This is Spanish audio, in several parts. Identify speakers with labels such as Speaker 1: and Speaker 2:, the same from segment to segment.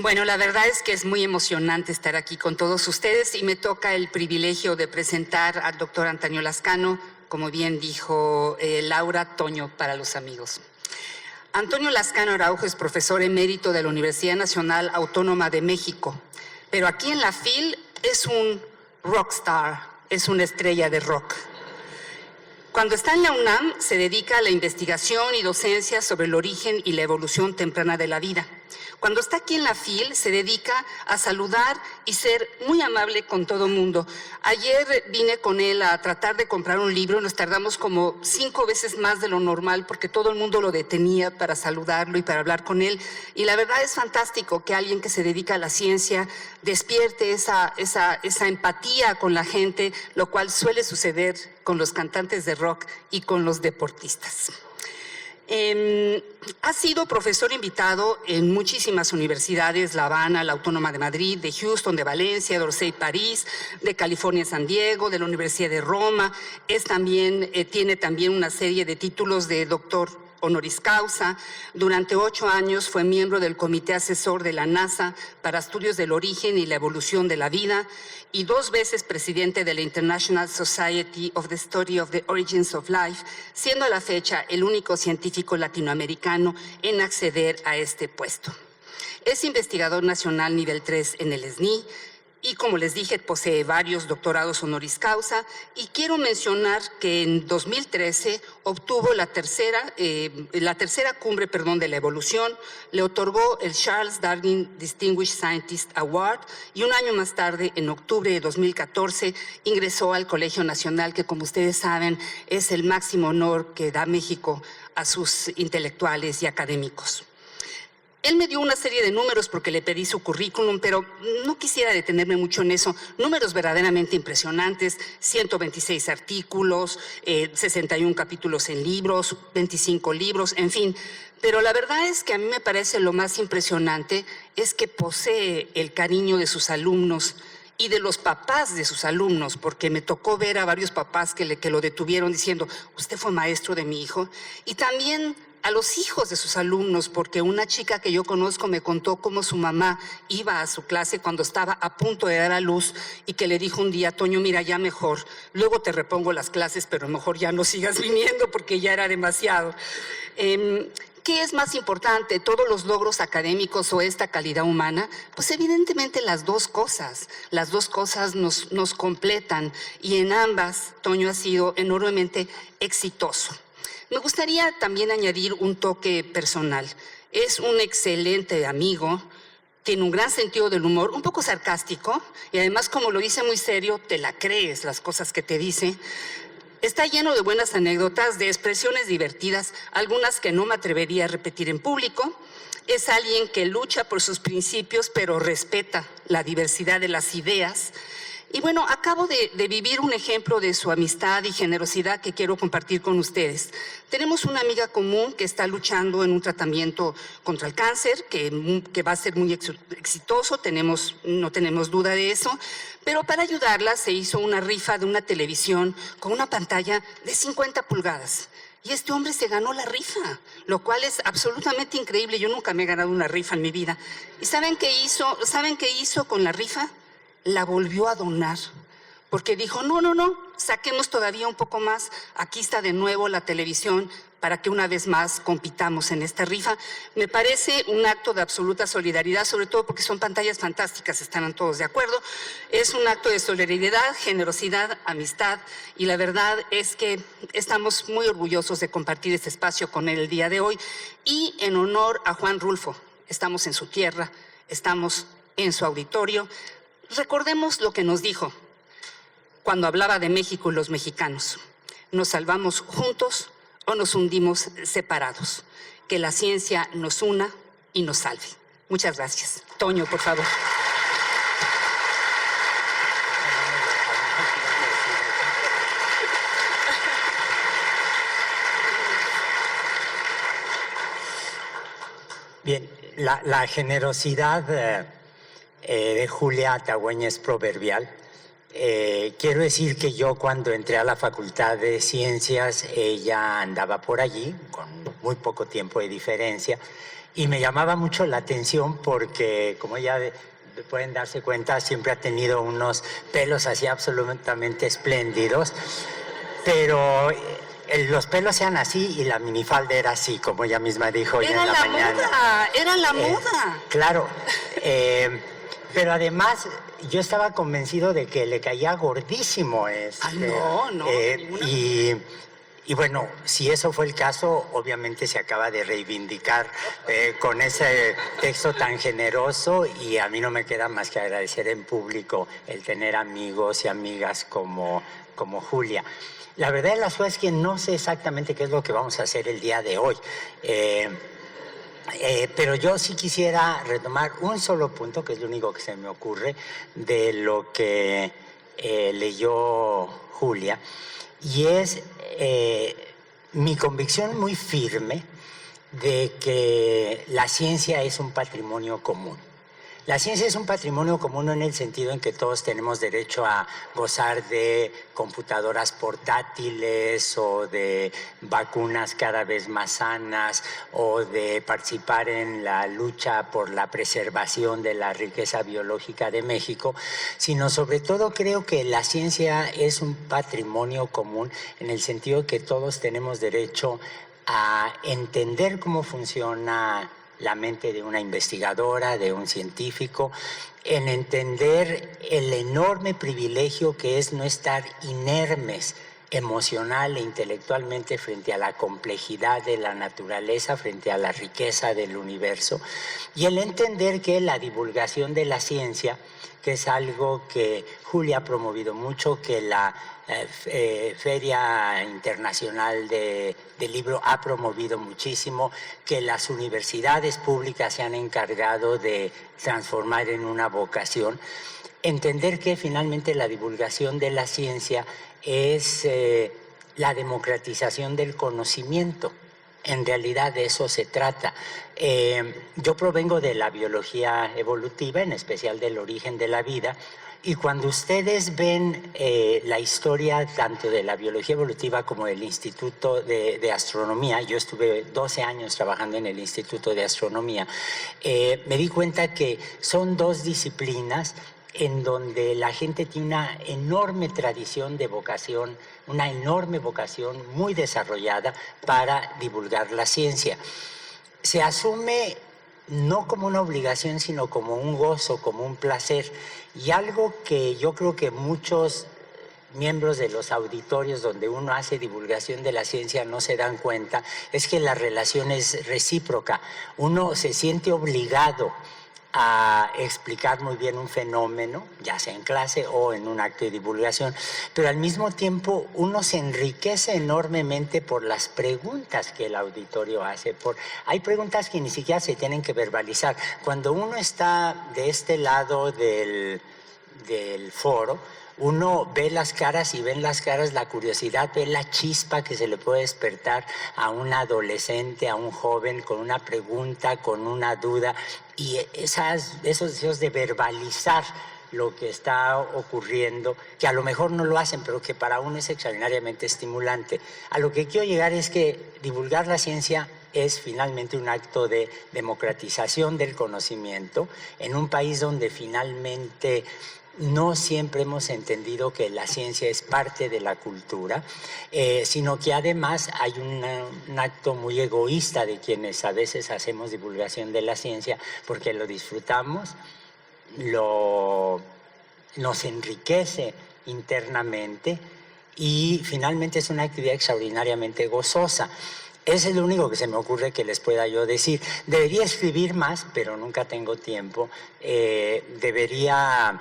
Speaker 1: Bueno, la verdad es que es muy emocionante estar aquí con todos ustedes y me toca el privilegio de presentar al doctor Antonio Lascano, como bien dijo Laura, Toño para los amigos. Antonio Lascano Araujo es profesor emérito de la Universidad Nacional Autónoma de México, pero aquí en la FIL es un rockstar, es una estrella de rock. Cuando está en la UNAM, se dedica a la investigación y docencia sobre el origen y la evolución temprana de la vida. Cuando está aquí en la FIL, se dedica a saludar y ser muy amable con todo el mundo. Ayer vine con él a tratar de comprar un libro, nos tardamos como 5 veces más de lo normal porque todo el mundo lo detenía para saludarlo y para hablar con él. Y la verdad es fantástico que alguien que se dedica a la ciencia despierte esa empatía con la gente, lo cual suele suceder con los cantantes de rock y con los deportistas. Ha sido profesor invitado en muchísimas universidades, La Habana, la Autónoma de Madrid, de Houston, de Valencia, de Orsay, París, de California, San Diego, de la Universidad de Roma. Tiene también una serie de títulos de doctor honoris causa. Durante 8 años fue miembro del Comité Asesor de la NASA para estudios del origen y la evolución de la vida y 2 veces presidente de la International Society of the Study of the Origins of Life, siendo a la fecha el único científico latinoamericano en acceder a este puesto. Es investigador nacional nivel 3 en el SNI, y como les dije, posee varios doctorados honoris causa y quiero mencionar que en 2013 obtuvo la tercera cumbre de la evolución, le otorgó el Charles Darwin Distinguished Scientist Award y un año más tarde, en octubre de 2014, ingresó al Colegio Nacional, que como ustedes saben es el máximo honor que da México a sus intelectuales y académicos. Él me dio una serie de números porque le pedí su currículum, pero no quisiera detenerme mucho en eso. Números verdaderamente impresionantes, 126 artículos, 61 capítulos en libros, 25 libros, en fin. Pero la verdad es que a mí me parece lo más impresionante es que posee el cariño de sus alumnos y de los papás de sus alumnos, porque me tocó ver a varios papás que lo detuvieron diciendo, usted fue maestro de mi hijo, y también a los hijos de sus alumnos, porque una chica que yo conozco me contó cómo su mamá iba a su clase cuando estaba a punto de dar a luz y que le dijo un día, Toño, mira, ya mejor, luego te repongo las clases, pero mejor ya no sigas viniendo porque ya era demasiado. ¿Qué es más importante, todos los logros académicos o esta calidad humana? Pues evidentemente las dos cosas. Las dos cosas nos completan y en ambas Toño ha sido enormemente exitoso. Me gustaría también añadir un toque personal. Es un excelente amigo, tiene un gran sentido del humor, un poco sarcástico y además, como lo dice muy serio, te la crees las cosas que te dice. Está lleno de buenas anécdotas, de expresiones divertidas, algunas que no me atrevería a repetir en público. Es alguien que lucha por sus principios, pero respeta la diversidad de las ideas. Y bueno, acabo de vivir un ejemplo de su amistad y generosidad que quiero compartir con ustedes. Tenemos una amiga común que está luchando en un tratamiento contra el cáncer, que va a ser muy exitoso, no tenemos duda de eso, pero para ayudarla se hizo una rifa de una televisión con una pantalla de 50 pulgadas. Y este hombre se ganó la rifa, lo cual es absolutamente increíble. Yo nunca me he ganado una rifa en mi vida. ¿Y saben qué hizo? ¿Saben qué hizo con la rifa? La volvió a donar, porque dijo, no, saquemos todavía un poco más, aquí está de nuevo la televisión para que una vez más compitamos en esta rifa. Me parece un acto de absoluta solidaridad, sobre todo porque son pantallas fantásticas, estarán todos de acuerdo. Es un acto de solidaridad, generosidad, amistad, y la verdad es que estamos muy orgullosos de compartir este espacio con él el día de hoy. Y en honor a Juan Rulfo, estamos en su tierra, estamos en su auditorio. Recordemos lo que nos dijo cuando hablaba de México y los mexicanos. ¿Nos salvamos juntos o nos hundimos separados? Que la ciencia nos una y nos salve. Muchas gracias. Toño, por favor.
Speaker 2: Bien, la generosidad de Julia Tagüeña es proverbial. Quiero decir que yo cuando entré a la Facultad de Ciencias, ella andaba por allí, con muy poco tiempo de diferencia, Y me llamaba mucho la atención porque, como ya pueden darse cuenta, siempre ha tenido unos pelos así absolutamente espléndidos, pero los pelos sean así y la minifalda era así, como ella misma dijo hoy en la mañana.
Speaker 1: Era la moda.
Speaker 2: Claro, pero además yo estaba convencido de que le caía gordísimo.
Speaker 1: No.
Speaker 2: Y bueno, si eso fue el caso, obviamente se acaba de reivindicar con ese texto tan generoso, y a mí no me queda más que agradecer en público el tener amigos y amigas como Julia. La verdad de las cosas es que no sé exactamente qué es lo que vamos a hacer el día de hoy. Pero yo sí quisiera retomar un solo punto, que es lo único que se me ocurre, de lo que leyó Julia, y es mi convicción muy firme de que la ciencia es un patrimonio común. La ciencia es un patrimonio común en el sentido en que todos tenemos derecho a gozar de computadoras portátiles o de vacunas cada vez más sanas o de participar en la lucha por la preservación de la riqueza biológica de México, sino sobre todo creo que la ciencia es un patrimonio común en el sentido que todos tenemos derecho a entender cómo funciona la mente de una investigadora, de un científico, en entender el enorme privilegio que es no estar inermes emocional e intelectualmente frente a la complejidad de la naturaleza, frente a la riqueza del universo, y el entender que la divulgación de la ciencia, que es algo que Julia ha promovido mucho, que la Feria Internacional del Libro ha promovido muchísimo, que las universidades públicas se han encargado de transformar en una vocación, entender que finalmente la divulgación de la ciencia es la democratización del conocimiento. En realidad de eso se trata. Yo provengo de la biología evolutiva, en especial del origen de la vida, y cuando ustedes ven la historia tanto de la biología evolutiva como del Instituto de Astronomía, yo estuve 12 años trabajando en el Instituto de Astronomía, me di cuenta que son dos disciplinas en donde la gente tiene una enorme tradición de vocación, una enorme vocación muy desarrollada para divulgar la ciencia. Se asume no como una obligación, sino como un gozo, como un placer. Y algo que yo creo que muchos miembros de los auditorios donde uno hace divulgación de la ciencia no se dan cuenta, es que la relación es recíproca. Uno se siente obligado a explicar muy bien un fenómeno, ya sea en clase o en un acto de divulgación, pero al mismo tiempo uno se enriquece enormemente por las preguntas que el auditorio hace. Hay preguntas que ni siquiera se tienen que verbalizar. Cuando uno está de este lado del foro, uno ve las caras y ve en las caras la curiosidad, ve la chispa que se le puede despertar a un adolescente, a un joven con una pregunta, con una duda, y esos deseos de verbalizar lo que está ocurriendo, que a lo mejor no lo hacen, pero que para uno es extraordinariamente estimulante. A lo que quiero llegar es que divulgar la ciencia es finalmente un acto de democratización del conocimiento en un país donde finalmente no siempre hemos entendido que la ciencia es parte de la cultura, sino que además hay un acto muy egoísta de quienes a veces hacemos divulgación de la ciencia porque lo disfrutamos, nos enriquece internamente y finalmente es una actividad extraordinariamente gozosa. Eso es lo único que se me ocurre que les pueda yo decir. Debería escribir más, pero nunca tengo tiempo. Debería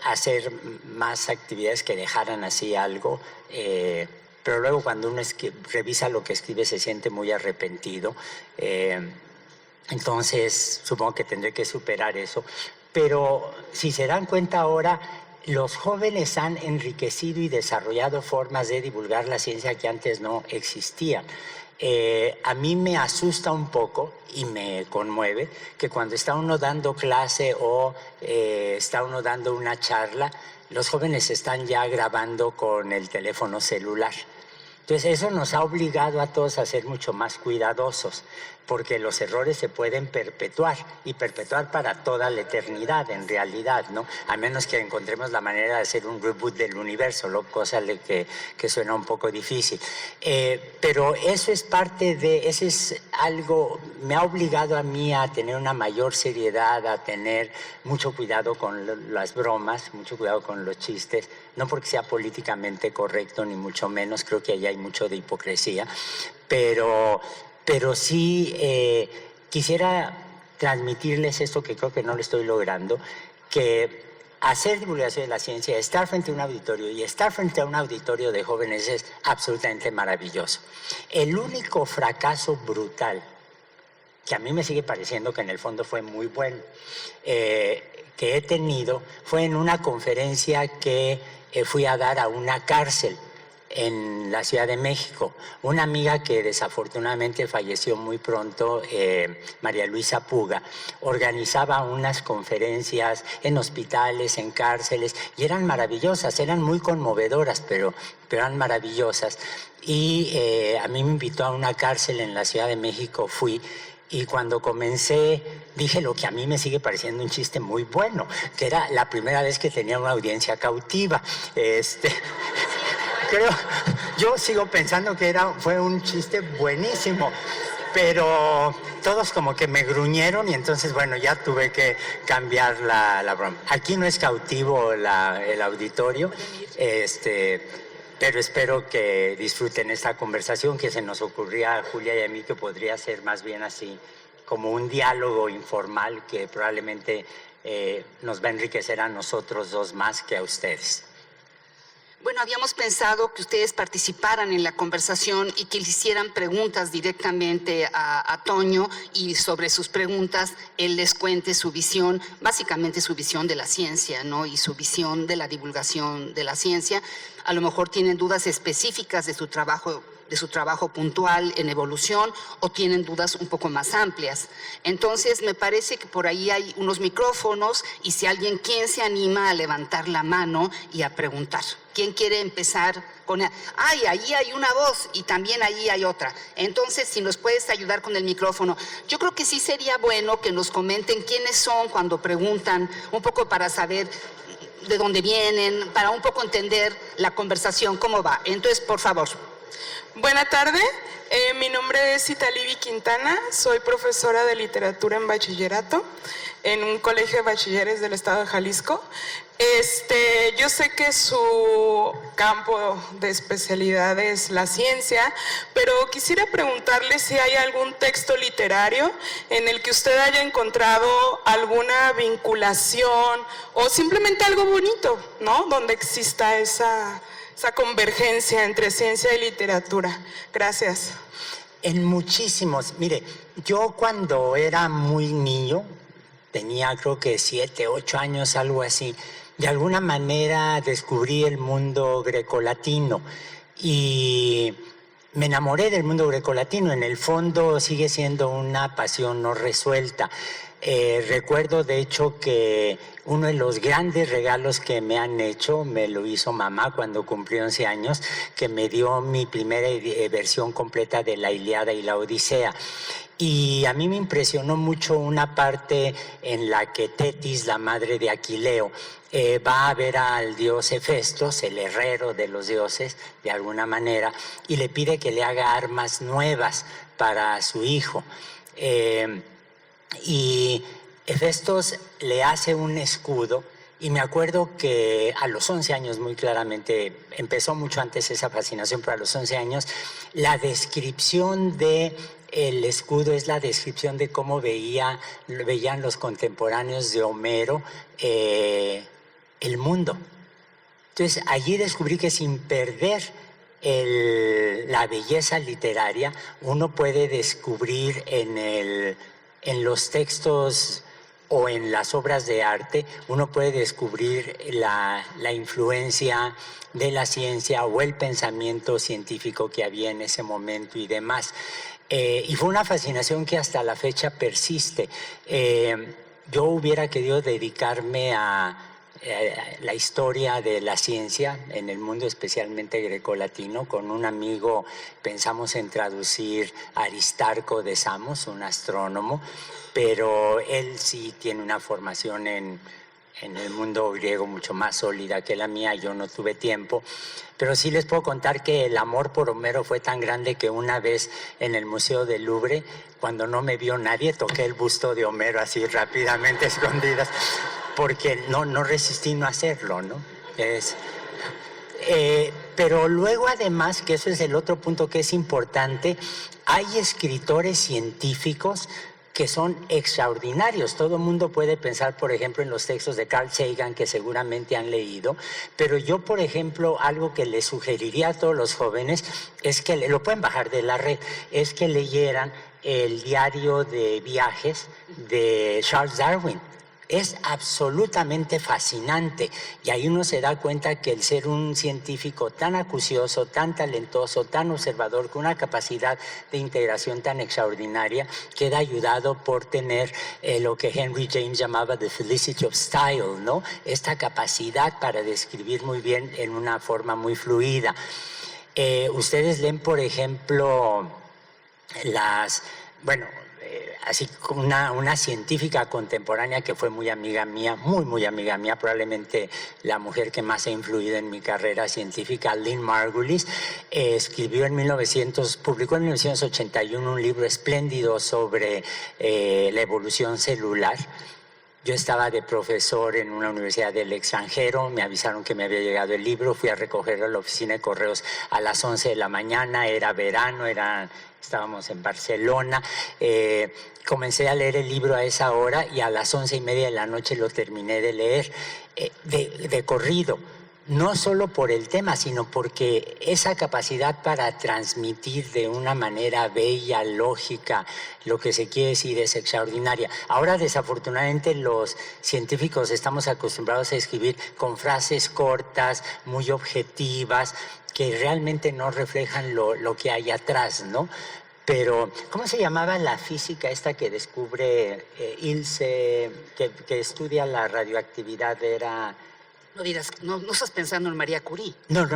Speaker 2: hacer más actividades que dejaran así algo, pero luego cuando uno revisa lo que escribe se siente muy arrepentido. Entonces supongo que tendré que superar eso. Pero si se dan cuenta ahora, los jóvenes han enriquecido y desarrollado formas de divulgar la ciencia que antes no existían. A mí me asusta un poco y me conmueve que cuando está uno dando clase o está uno dando una charla, los jóvenes están ya grabando con el teléfono celular. Entonces eso nos ha obligado a todos a ser mucho más cuidadosos. porque los errores se pueden perpetuar y perpetuar para toda la eternidad en realidad, ¿no? A menos que encontremos la manera de hacer un reboot del universo, cosa que suena un poco difícil. Pero eso es parte de, eso es algo, me ha obligado a mí a tener una mayor seriedad, a tener mucho cuidado con las bromas, mucho cuidado con los chistes, no porque sea políticamente correcto, ni mucho menos, creo que ahí hay mucho de hipocresía, pero sí quisiera transmitirles esto que creo que no lo estoy logrando, que hacer divulgación de la ciencia, estar frente a un auditorio y estar frente a un auditorio de jóvenes es absolutamente maravilloso. El único fracaso brutal, que a mí me sigue pareciendo que en el fondo fue muy bueno, que he tenido, fue en una conferencia que fui a dar a una cárcel en la Ciudad de México. Una amiga que desafortunadamente falleció muy pronto, María Luisa Puga, organizaba unas conferencias en hospitales, en cárceles, y eran maravillosas, eran muy conmovedoras, pero eran maravillosas. Y a mí me invitó a una cárcel en la Ciudad de México, fui, y cuando comencé dije lo que a mí me sigue pareciendo un chiste muy bueno, que era la primera vez que tenía una audiencia cautiva. Creo, yo sigo pensando que fue un chiste buenísimo, pero todos como que me gruñeron y entonces, bueno, ya tuve que cambiar la broma. Aquí no es cautivo el auditorio, pero espero que disfruten esta conversación que se nos ocurría a Julia y a mí, que podría ser más bien así, como un diálogo informal que probablemente nos va a enriquecer a nosotros dos más que a ustedes.
Speaker 1: Bueno, habíamos pensado que ustedes participaran en la conversación y que le hicieran preguntas directamente a Toño, y sobre sus preguntas él les cuente su visión, básicamente su visión de la ciencia, ¿no? Y su visión de la divulgación de la ciencia. A lo mejor tienen dudas específicas de su trabajo puntual en evolución, o tienen dudas un poco más amplias. Entonces, me parece que por ahí hay unos micrófonos, y si alguien, ¿quién se anima a levantar la mano y a preguntar? ¿Quién quiere empezar con...? ¡Ay, ahí hay una voz! Y también ahí hay otra. Entonces, si nos puedes ayudar con el micrófono. Yo creo que sí sería bueno que nos comenten quiénes son cuando preguntan, un poco para saber de dónde vienen, para un poco entender la conversación, cómo va. Entonces, por favor.
Speaker 3: Buena tarde, mi nombre es Italivi Quintana, soy profesora de literatura en bachillerato en un colegio de bachilleres del estado de Jalisco. Yo sé que su campo de especialidad es la ciencia, pero quisiera preguntarle si hay algún texto literario en el que usted haya encontrado alguna vinculación o simplemente algo bonito, ¿no? Donde exista esa convergencia entre ciencia y literatura. Gracias.
Speaker 2: En muchísimos. Mire, yo cuando era muy niño, tenía creo que 7, 8 años, algo así, de alguna manera descubrí el mundo grecolatino y me enamoré del mundo grecolatino. En el fondo sigue siendo una pasión no resuelta. Recuerdo de hecho que uno de los grandes regalos que me han hecho me lo hizo mamá cuando cumplí 11 años, que me dio mi primera versión completa de la Ilíada y la Odisea. Y a mí me impresionó mucho una parte en la que Tetis, la madre de Aquileo, va a ver al dios Hefestos, el herrero de los dioses, de alguna manera, y le pide que le haga armas nuevas para su hijo. Y Hefestos le hace un escudo, y me acuerdo que a los 11 años, muy claramente, empezó mucho antes esa fascinación, pero a los 11 años, la descripción del escudo es la descripción de cómo veían los contemporáneos de Homero el mundo. Entonces, allí descubrí que sin perder la belleza literaria, uno puede descubrir en los textos o en las obras de arte, uno puede descubrir la influencia de la ciencia o el pensamiento científico que había en ese momento y demás. Y fue una fascinación que hasta la fecha persiste. Yo hubiera querido dedicarme a la historia de la ciencia en el mundo, especialmente grecolatino. Con un amigo pensamos en traducir a Aristarco de Samos, un astrónomo, pero él sí tiene una formación en el mundo griego mucho más sólida que la mía. Yo no tuve tiempo, pero sí les puedo contar que el amor por Homero fue tan grande que una vez en el Museo del Louvre, cuando no me vio nadie, toqué el busto de Homero así rápidamente, escondidas, porque no resistí no hacerlo, ¿no? Pero luego, además, que eso es el otro punto que es importante, hay escritores científicos que son extraordinarios. Todo el mundo puede pensar, por ejemplo, en los textos de Carl Sagan, que seguramente han leído, pero yo, por ejemplo, algo que les sugeriría a todos los jóvenes es que, lo pueden bajar de la red, es que leyeran el diario de viajes de Charles Darwin. Es absolutamente fascinante, y ahí uno se da cuenta que el ser un científico tan acucioso, tan talentoso, tan observador, con una capacidad de integración tan extraordinaria, queda ayudado por tener lo que Henry James llamaba the felicity of style, ¿no? Esta capacidad para describir muy bien en una forma muy fluida. Ustedes leen, por ejemplo, así como una científica contemporánea que fue muy amiga mía, muy amiga mía, probablemente la mujer que más ha influido en mi carrera científica, Lynn Margulis, publicó en 1981 un libro espléndido sobre la evolución celular. Yo estaba de profesor en una universidad del extranjero, me avisaron que me había llegado el libro, fui a recogerlo a la oficina de correos a las 11 de la mañana, era verano, estábamos en Barcelona. Comencé a leer el libro a esa hora y a las 11:30 de la noche lo terminé de leer de corrido. No solo por el tema, sino porque esa capacidad para transmitir de una manera bella, lógica, lo que se quiere decir es extraordinaria. Ahora, desafortunadamente, los científicos estamos acostumbrados a escribir con frases cortas, muy objetivas, que realmente no reflejan lo que hay atrás, ¿no? Pero, ¿cómo se llamaba la física esta que descubre Ilse, que estudia la radioactividad?
Speaker 1: No dirás, no estás pensando en María Curie.
Speaker 2: No.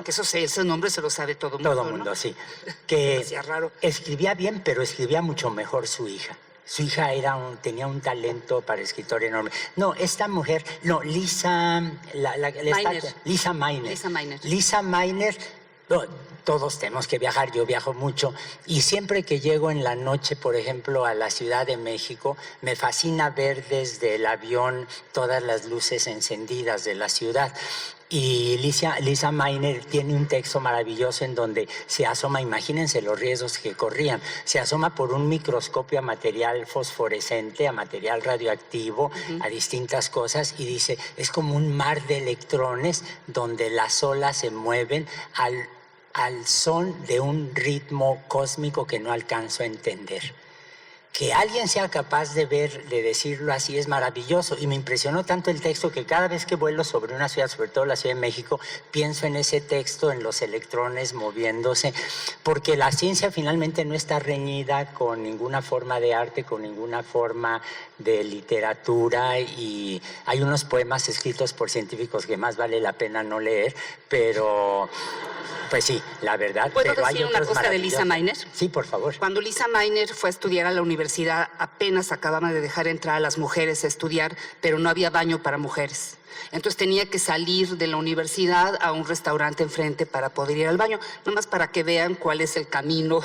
Speaker 1: Que ese nombre se lo sabe todo el mundo.
Speaker 2: Todo el mundo,
Speaker 1: ¿no?
Speaker 2: Sí. Que
Speaker 1: raro.
Speaker 2: Escribía bien, pero escribía mucho mejor su hija. Su hija tenía un talento para escritor enorme. No, esta mujer, Lisa Meitner. Lisa Meitner. Todos tenemos que viajar, yo viajo mucho, y siempre que llego en la noche, por ejemplo, a la Ciudad de México, me fascina ver desde el avión todas las luces encendidas de la ciudad. Y Lisa Meitner tiene un texto maravilloso en donde se asoma, imagínense los riesgos que corrían, se asoma por un microscopio a material fosforescente, a material radioactivo, a distintas cosas, y dice, es como un mar de electrones donde las olas se mueven al son de un ritmo cósmico que no alcanzo a entender. Que alguien sea capaz de decirlo así es maravilloso, y me impresionó tanto el texto que cada vez que vuelo sobre una ciudad, sobre todo la Ciudad de México, pienso en ese texto, en los electrones moviéndose, porque la ciencia finalmente no está reñida con ninguna forma de arte, con ninguna forma de literatura, y hay unos poemas escritos por científicos que más vale la pena no leer, pero pues sí, la verdad.
Speaker 1: ¿Puedo
Speaker 2: pero
Speaker 1: decir
Speaker 2: hay
Speaker 1: una cosa de Lisa Meitner?
Speaker 2: Sí, por favor.
Speaker 1: Cuando Lisa Meitner fue a estudiar a la universidad, apenas acababan de dejar entrar a las mujeres a estudiar, pero no había baño para mujeres. Entonces tenía que salir de la universidad a un restaurante enfrente para poder ir al baño, nomás para que vean cuál es el camino,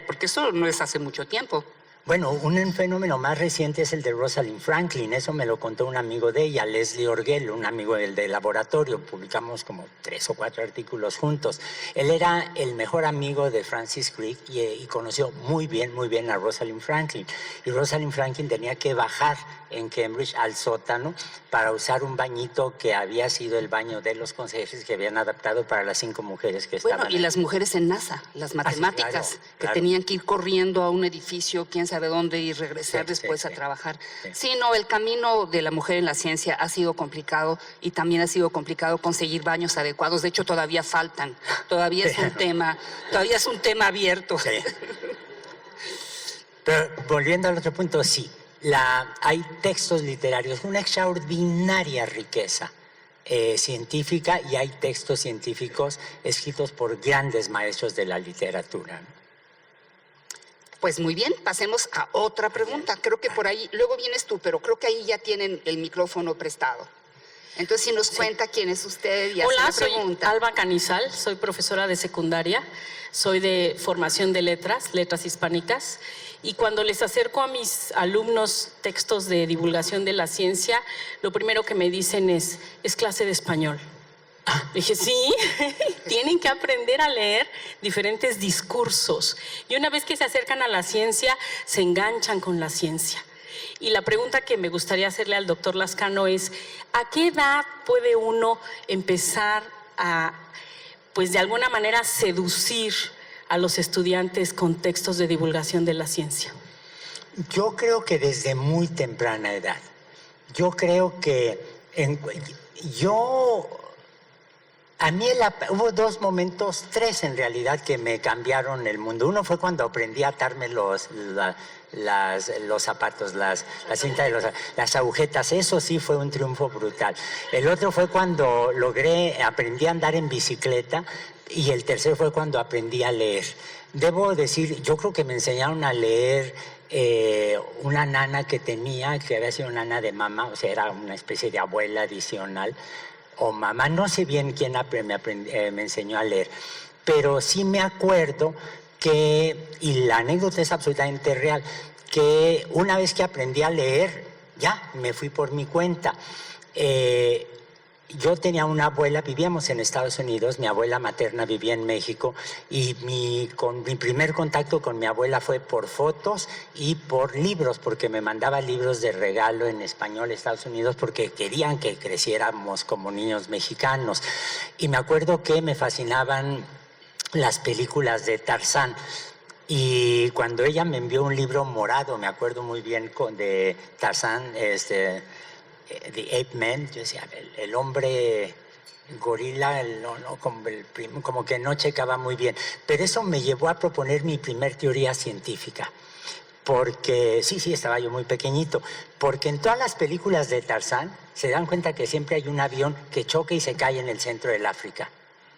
Speaker 1: porque eso no es hace mucho tiempo.
Speaker 2: Bueno, un fenómeno más reciente es el de Rosalind Franklin. Eso me lo contó un amigo de ella, Leslie Orgel, un amigo del laboratorio. Publicamos como 3 o 4 artículos juntos. Él era el mejor amigo de Francis Crick y conoció muy bien a Rosalind Franklin. Y Rosalind Franklin tenía que bajar en Cambridge al sótano para usar un bañito que había sido el baño de los consejeros que habían adaptado para las 5 mujeres que estaban
Speaker 1: ahí. Las mujeres en NASA, las matemáticas,
Speaker 2: sí, claro.
Speaker 1: Que tenían que ir corriendo a un edificio, quién sabe dónde, y regresar después a trabajar. Sí, no, el camino de la mujer en la ciencia ha sido complicado, y también ha sido complicado conseguir baños adecuados. De hecho, todavía faltan. Todavía es un tema abierto.
Speaker 2: Sí. Pero volviendo al otro punto, sí. hay textos literarios, una extraordinaria riqueza científica, y hay textos científicos escritos por grandes maestros de la literatura, ¿no?
Speaker 1: Pues muy bien, pasemos a otra pregunta. Creo que por ahí, luego vienes tú, pero creo que ahí ya tienen el micrófono prestado. Entonces, si nos cuenta quién es usted y hace la pregunta.
Speaker 4: Soy Alba Canizal, soy profesora de secundaria, soy de formación de letras hispánicas, y cuando les acerco a mis alumnos textos de divulgación de la ciencia, lo primero que me dicen es clase de español. Dije, sí, tienen que aprender a leer diferentes discursos. Y una vez que se acercan a la ciencia, se enganchan con la ciencia. Y la pregunta que me gustaría hacerle al doctor Lascano es, ¿a qué edad puede uno empezar a, pues de alguna manera, seducir a los estudiantes con textos de divulgación de la ciencia?
Speaker 2: Yo creo que desde muy temprana edad. Yo creo que a mí hubo dos momentos, tres en realidad, que me cambiaron el mundo. Uno fue cuando aprendí a atarme los zapatos, la cinta de las agujetas. Eso sí fue un triunfo brutal. El otro fue cuando aprendí a andar en bicicleta, y el tercero fue cuando aprendí a leer. Debo decir, yo creo que me enseñaron a leer una nana que había sido una nana de mamá, o sea, era una especie de abuela adicional, o mamá, no sé bien quién me enseñó a leer, pero sí me acuerdo y la anécdota es absolutamente real, que una vez que aprendí a leer, ya me fui por mi cuenta. Yo tenía una abuela, vivíamos en Estados Unidos, mi abuela materna vivía en México, y mi primer contacto con mi abuela fue por fotos y por libros, porque me mandaba libros de regalo en español a Estados Unidos porque querían que creciéramos como niños mexicanos. Y me acuerdo que me fascinaban las películas de Tarzán. Y cuando ella me envió un libro morado, me acuerdo muy bien de Tarzán, The Ape Man, yo decía, el hombre gorila, como que no checaba muy bien. Pero eso me llevó a proponer mi primer teoría científica. Porque, sí, estaba yo muy pequeñito. Porque en todas las películas de Tarzán se dan cuenta que siempre hay un avión que choca y se cae en el centro del África.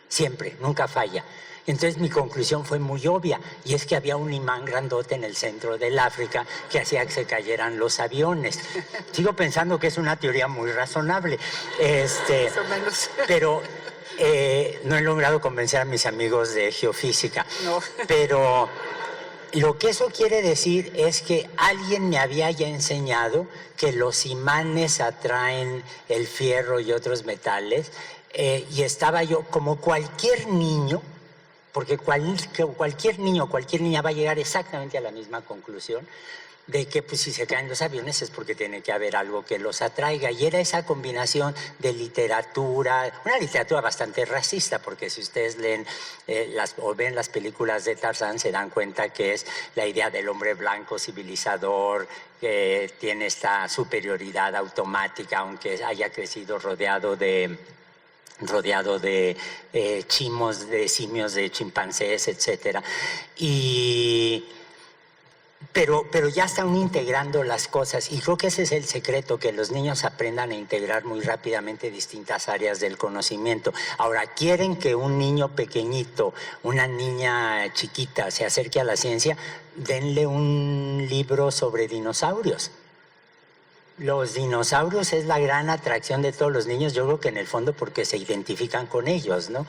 Speaker 2: Siempre, nunca falla. Entonces mi conclusión fue muy obvia, y es que había un imán grandote en el centro del África que hacía que se cayeran los aviones. Sigo pensando que es una teoría muy razonable, pero no he logrado convencer a mis amigos de geofísica.
Speaker 1: No.
Speaker 2: Pero lo que eso quiere decir es que alguien me había ya enseñado que los imanes atraen el fierro y otros metales, y estaba yo como cualquier niño, porque cualquier niño o cualquier niña va a llegar exactamente a la misma conclusión de que pues, si se caen los aviones es porque tiene que haber algo que los atraiga. Y era esa combinación de literatura, una literatura bastante racista, porque si ustedes leen o ven las películas de Tarzán, se dan cuenta que es la idea del hombre blanco civilizador, que tiene esta superioridad automática, aunque haya crecido rodeado de chimos, de simios, de chimpancés, etcétera. Pero ya están integrando las cosas, y creo que ese es el secreto, que los niños aprendan a integrar muy rápidamente distintas áreas del conocimiento. Ahora, quieren que un niño pequeñito, una niña chiquita se acerque a la ciencia, denle un libro sobre dinosaurios. Los dinosaurios es la gran atracción de todos los niños, yo creo que en el fondo porque se identifican con ellos, ¿no?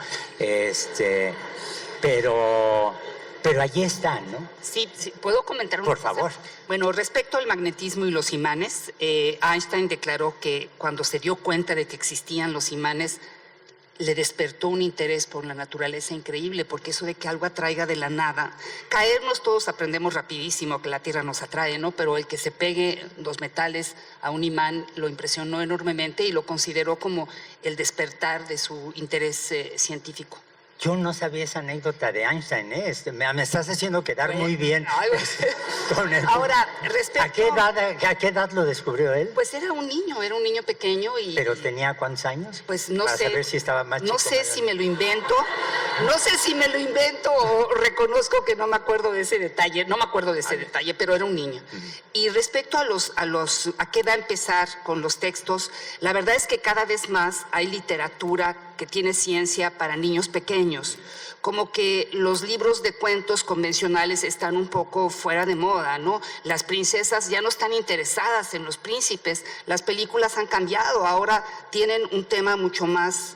Speaker 2: Pero allí están, ¿no?
Speaker 1: Sí, ¿puedo comentar una
Speaker 2: Por
Speaker 1: cosa?
Speaker 2: favor.
Speaker 1: Bueno, respecto al magnetismo y los imanes, Einstein declaró que cuando se dio cuenta de que existían los imanes, le despertó un interés por la naturaleza increíble, porque eso de que algo atraiga de la nada, caernos todos aprendemos rapidísimo que la Tierra nos atrae, ¿no? Pero el que se pegue los metales a un imán lo impresionó enormemente y lo consideró como el despertar de su interés científico.
Speaker 2: Yo no sabía esa anécdota de Einstein, ¿eh? Me estás haciendo quedar muy bien con el...
Speaker 1: Ahora, respecto...
Speaker 2: ¿A qué edad lo descubrió él?
Speaker 1: Pues era un niño pequeño y...
Speaker 2: ¿Pero tenía cuántos años?
Speaker 1: Pues no
Speaker 2: Para
Speaker 1: sé.
Speaker 2: saber si estaba más chico.
Speaker 1: No sé si me lo invento. No sé si me lo invento o reconozco que no me acuerdo de ese detalle. No me acuerdo de ese detalle, pero era un niño. Y respecto a qué va a empezar con los textos, la verdad es que cada vez más hay literatura que tiene ciencia para niños pequeños. Como que los libros de cuentos convencionales están un poco fuera de moda, ¿no? Las princesas ya no están interesadas en los príncipes, las películas han cambiado, ahora tienen un tema mucho más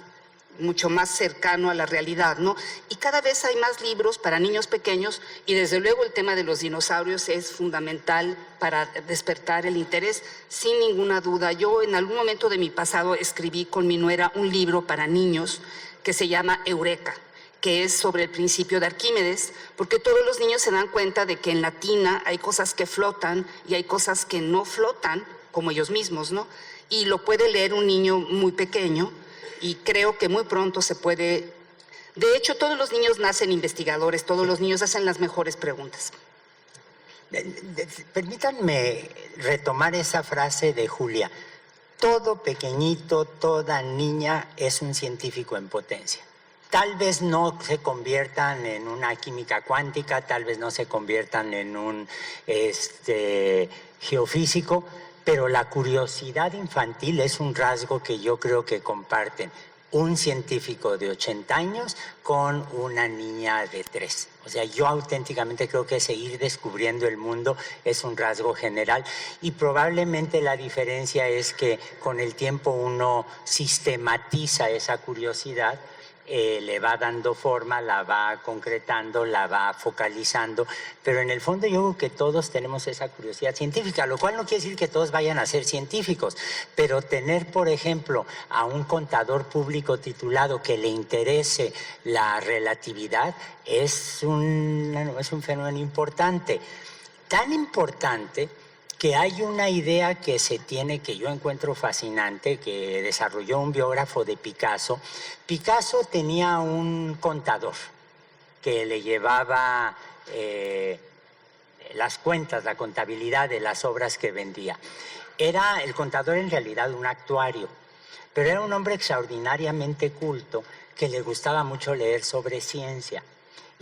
Speaker 1: cercano a la realidad, ¿no? Y cada vez hay más libros para niños pequeños y desde luego el tema de los dinosaurios es fundamental para despertar el interés, sin ninguna duda. Yo en algún momento de mi pasado escribí con mi nuera un libro para niños que se llama Eureka, que es sobre el principio de Arquímedes, porque todos los niños se dan cuenta de que en la tina hay cosas que flotan y hay cosas que no flotan, como ellos mismos, ¿no? Y lo puede leer un niño muy pequeño y creo que muy pronto se puede... De hecho, todos los niños nacen investigadores, todos los niños hacen las mejores preguntas.
Speaker 2: Permítanme retomar esa frase de Julia. Todo pequeñito, toda niña es un científico en potencia. Tal vez no se conviertan en una química cuántica, tal vez no se conviertan en un geofísico, pero la curiosidad infantil es un rasgo que yo creo que comparten un científico de 80 años con una niña de 3. O sea, yo auténticamente creo que seguir descubriendo el mundo es un rasgo general y probablemente la diferencia es que con el tiempo uno sistematiza esa curiosidad, le va dando forma, la va concretando, la va focalizando, pero en el fondo yo creo que todos tenemos esa curiosidad científica, lo cual no quiere decir que todos vayan a ser científicos, pero tener, por ejemplo, a un contador público titulado que le interese la relatividad es un fenómeno importante, tan importante que hay una idea que se tiene, que yo encuentro fascinante, que desarrolló un biógrafo de Picasso. Picasso tenía un contador que le llevaba las cuentas, la contabilidad de las obras que vendía. Era el contador en realidad un actuario, pero era un hombre extraordinariamente culto que le gustaba mucho leer sobre ciencia.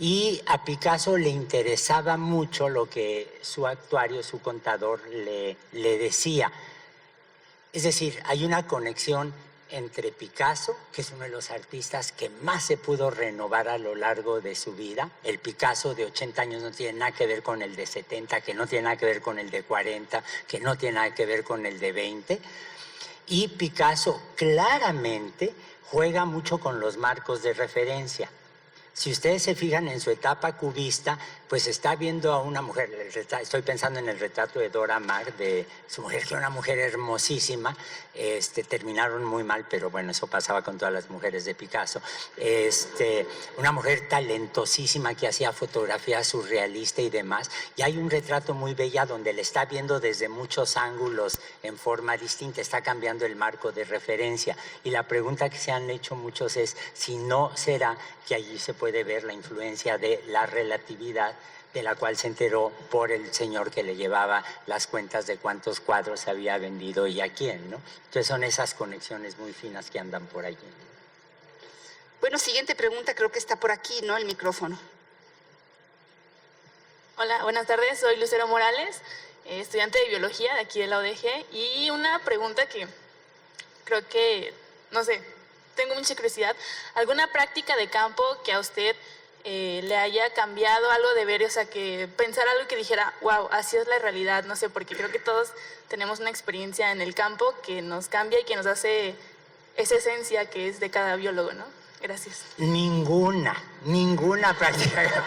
Speaker 2: Y a Picasso le interesaba mucho lo que su actuario, su contador, le decía. Es decir, hay una conexión entre Picasso, que es uno de los artistas que más se pudo renovar a lo largo de su vida. El Picasso de 80 años no tiene nada que ver con el de 70, que no tiene nada que ver con el de 40, que no tiene nada que ver con el de 20. Y Picasso claramente juega mucho con los marcos de referencia. Si ustedes se fijan en su etapa cubista, pues está viendo a una mujer, estoy pensando en el retrato de Dora Maar, de su mujer, que era una mujer hermosísima, terminaron muy mal, pero bueno, eso pasaba con todas las mujeres de Picasso, una mujer talentosísima que hacía fotografía surrealista y demás, y hay un retrato muy bella donde le está viendo desde muchos ángulos en forma distinta, está cambiando el marco de referencia, y la pregunta que se han hecho muchos es si no será que allí se puede ver la influencia de la relatividad, de la cual se enteró por el señor que le llevaba las cuentas de cuántos cuadros había vendido y a quién, ¿no? Entonces son esas conexiones muy finas que andan por allí.
Speaker 1: Bueno, siguiente pregunta, creo que está por aquí, ¿no? El micrófono.
Speaker 5: Hola, buenas tardes, soy Lucero Morales, estudiante de biología de aquí de la UDG, y una pregunta que creo que, no sé, tengo mucha curiosidad. ¿Alguna práctica de campo que a usted le haya cambiado algo de ver, o sea, que pensar algo que dijera, wow, así es la realidad? No sé, porque creo que todos tenemos una experiencia en el campo que nos cambia y que nos hace esa esencia que es de cada biólogo, ¿no? Gracias.
Speaker 2: Ninguna práctica.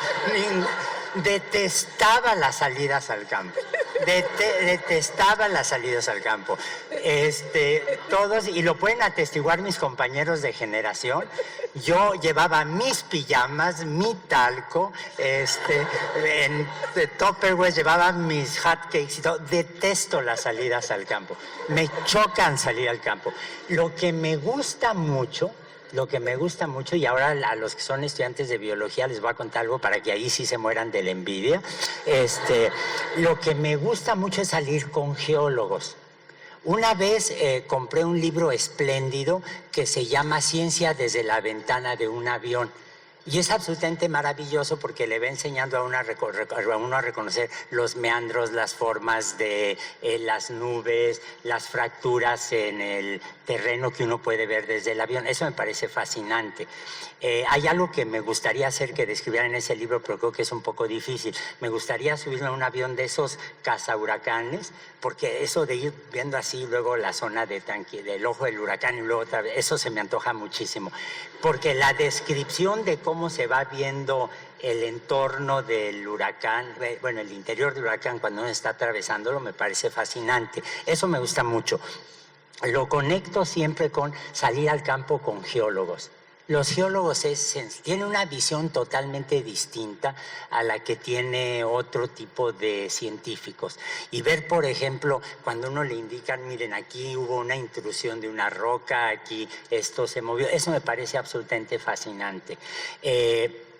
Speaker 2: Detestaba las salidas al campo. Detestaba las salidas al campo. Todos, y lo pueden atestiguar mis compañeros de generación, yo llevaba mis pijamas, mi talco, en Tupperware llevaba mis hotcakes y todo. Detesto las salidas al campo. Me chocan salir al campo. Lo que me gusta mucho lo que me gusta mucho, y ahora a los que son estudiantes de biología les voy a contar algo para que ahí sí se mueran de la envidia. Lo que me gusta mucho es salir con geólogos. Una vez compré un libro espléndido que se llama Ciencia desde la ventana de un avión. Y es absolutamente maravilloso porque le va enseñando a uno a reconocer los meandros, las formas de las nubes, las fracturas en el terreno que uno puede ver desde el avión. Eso me parece fascinante. Hay algo que me gustaría hacer que describiera en ese libro, pero creo que es un poco difícil. Me gustaría subirme a un avión de esos cazahuracanes, porque eso de ir viendo así luego la zona del ojo del huracán y luego otra vez, eso se me antoja muchísimo. Porque la descripción de cómo se va viendo el entorno del huracán, bueno, el interior del huracán cuando uno está atravesándolo, me parece fascinante. Eso me gusta mucho. Lo conecto siempre con salir al campo con geólogos. Los geólogos tienen una visión totalmente distinta a la que tiene otro tipo de científicos. Y ver, por ejemplo, cuando uno le indican, miren, aquí hubo una intrusión de una roca, aquí esto se movió, eso me parece absolutamente fascinante.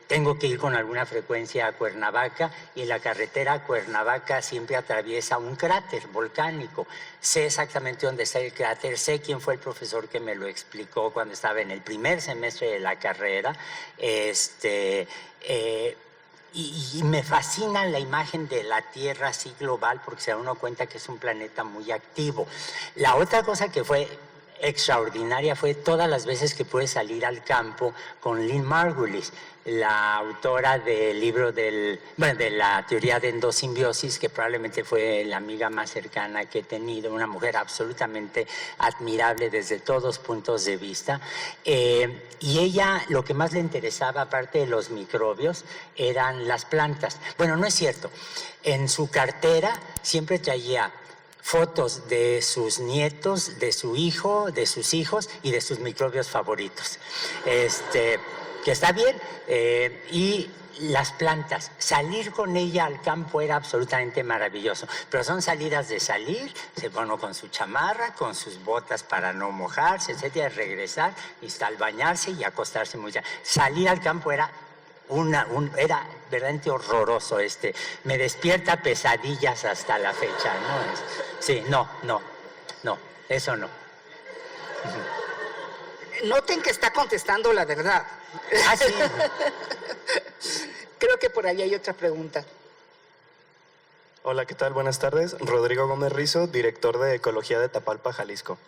Speaker 2: Tengo que ir con alguna frecuencia a Cuernavaca y la carretera a Cuernavaca siempre atraviesa un cráter volcánico. Sé exactamente dónde está el cráter, sé quién fue el profesor que me lo explicó cuando estaba en el primer semestre de la carrera. Y me fascina la imagen de la Tierra así global porque se da uno cuenta que es un planeta muy activo. La otra cosa que fue extraordinaria fue todas las veces que pude salir al campo con Lynn Margulis, la autora del libro de la teoría de endosimbiosis, que probablemente fue la amiga más cercana que he tenido, una mujer absolutamente admirable desde todos puntos de vista. Y ella, lo que más le interesaba, aparte de los microbios, eran las plantas. Bueno, no es cierto. En su cartera siempre traía fotos de sus nietos, de su hijo, de sus hijos y de sus microbios favoritos. Que está bien. Y las plantas, salir con ella al campo era absolutamente maravilloso, pero son salidas de salir, se pone con su chamarra, con sus botas para no mojarse, etcétera, regresar y al bañarse y acostarse muy tarde. Salir al campo era era verdaderamente horroroso. Me despierta pesadillas hasta la fecha, ¿no? Sí, no, eso no.
Speaker 1: Noten que está contestando la verdad.
Speaker 2: Ah, sí.
Speaker 1: Creo que por ahí hay otra pregunta.
Speaker 6: Hola, ¿qué tal? Buenas tardes. Rodrigo Gómez Rizo, director de Ecología de Tapalpa, Jalisco.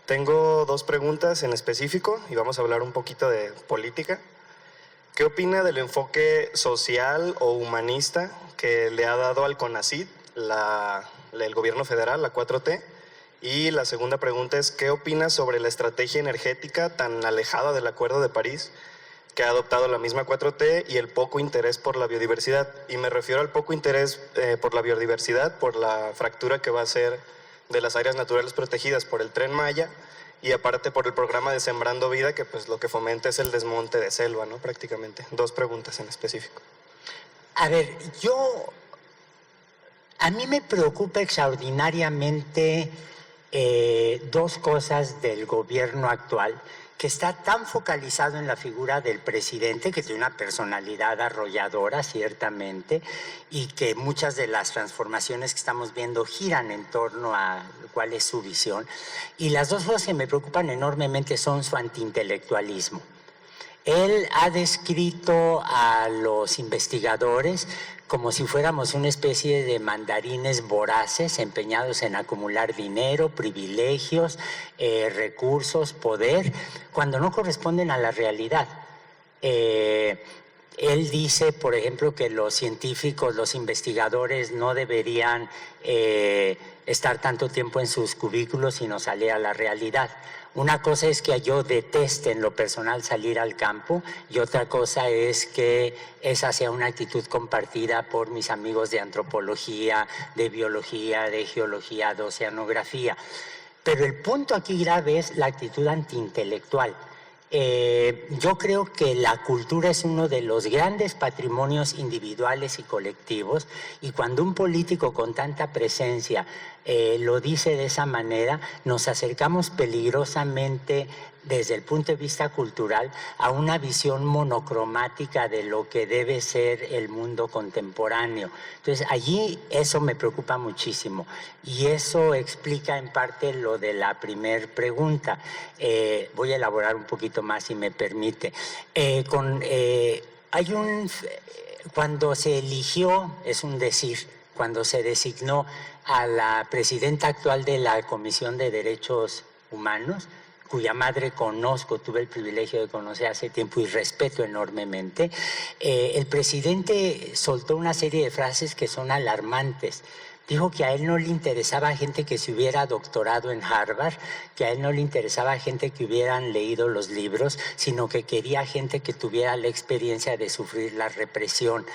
Speaker 6: Tengo dos preguntas en específico y vamos a hablar un poquito de política. ¿Qué opina del enfoque social o humanista que le ha dado al CONACYT el gobierno federal, la 4T? Y la segunda pregunta es, ¿qué opina sobre la estrategia energética tan alejada del Acuerdo de París que ha adoptado la misma 4T y el poco interés por la biodiversidad? Y me refiero al poco interés por la biodiversidad, por la fractura que va a ser de las áreas naturales protegidas por el Tren Maya, y aparte por el programa de Sembrando Vida, que pues lo que fomenta es el desmonte de selva, ¿no? Prácticamente. Dos preguntas en específico.
Speaker 2: A ver, a mí me preocupa extraordinariamente dos cosas del gobierno actual, que está tan focalizado en la figura del presidente, que tiene una personalidad arrolladora, ciertamente, y que muchas de las transformaciones que estamos viendo giran en torno a cuál es su visión. Y las dos cosas que me preocupan enormemente son su antiintelectualismo. Él ha descrito a los investigadores como si fuéramos una especie de mandarines voraces empeñados en acumular dinero, privilegios, recursos, poder, cuando no corresponden a la realidad. Él dice, por ejemplo, que los científicos, los investigadores no deberían estar tanto tiempo en sus cubículos sino salir a la realidad. Una cosa es que yo deteste en lo personal salir al campo y otra cosa es que esa sea una actitud compartida por mis amigos de antropología, de biología, de geología, de oceanografía. Pero el punto aquí grave es la actitud antiintelectual. Yo creo que la cultura es uno de los grandes patrimonios individuales y colectivos, y cuando un político con tanta presencia lo dice de esa manera, nos acercamos peligrosamente desde el punto de vista cultural a una visión monocromática de lo que debe ser el mundo contemporáneo. Entonces, allí eso me preocupa muchísimo y eso explica en parte lo de la primer pregunta. Voy a elaborar un poquito más, si me permite. Cuando se eligió, es un decir, cuando se designó a la presidenta actual de la Comisión de Derechos Humanos, cuya madre conozco, tuve el privilegio de conocer hace tiempo y respeto enormemente, el presidente soltó una serie de frases que son alarmantes. Dijo que a él no le interesaba gente que se hubiera doctorado en Harvard, que a él no le interesaba gente que hubieran leído los libros, sino que quería gente que tuviera la experiencia de sufrir la represión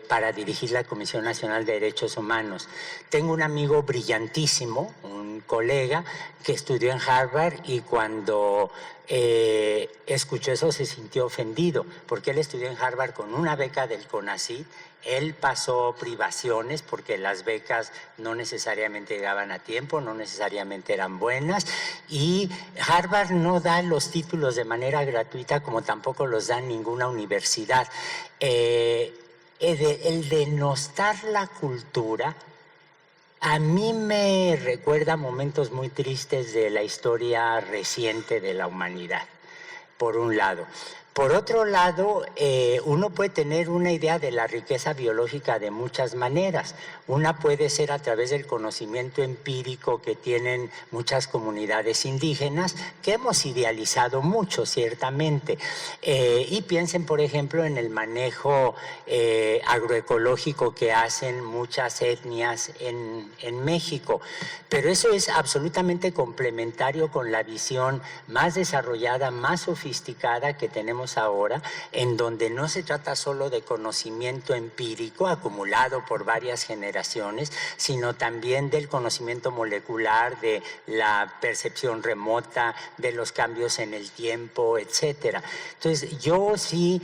Speaker 2: para dirigir la Comisión Nacional de Derechos Humanos. Tengo un amigo brillantísimo, un colega que estudió en Harvard y cuando escuchó eso se sintió ofendido, porque él estudió en Harvard con una beca del CONACYT. Él pasó privaciones porque las becas no necesariamente llegaban a tiempo, no necesariamente eran buenas, y Harvard no da los títulos de manera gratuita como tampoco los da ninguna universidad. El denostar la cultura a mí me recuerda momentos muy tristes de la historia reciente de la humanidad, por un lado. Por otro lado, uno puede tener una idea de la riqueza biológica de muchas maneras. Una puede ser a través del conocimiento empírico que tienen muchas comunidades indígenas, que hemos idealizado mucho, ciertamente. Y piensen, por ejemplo, en el manejo agroecológico que hacen muchas etnias en México. Pero eso es absolutamente complementario con la visión más desarrollada, más sofisticada que tenemos ahora, en donde no se trata solo de conocimiento empírico acumulado por varias generaciones, sino también del conocimiento molecular, de la percepción remota, de los cambios en el tiempo, etcétera. Entonces, yo sí,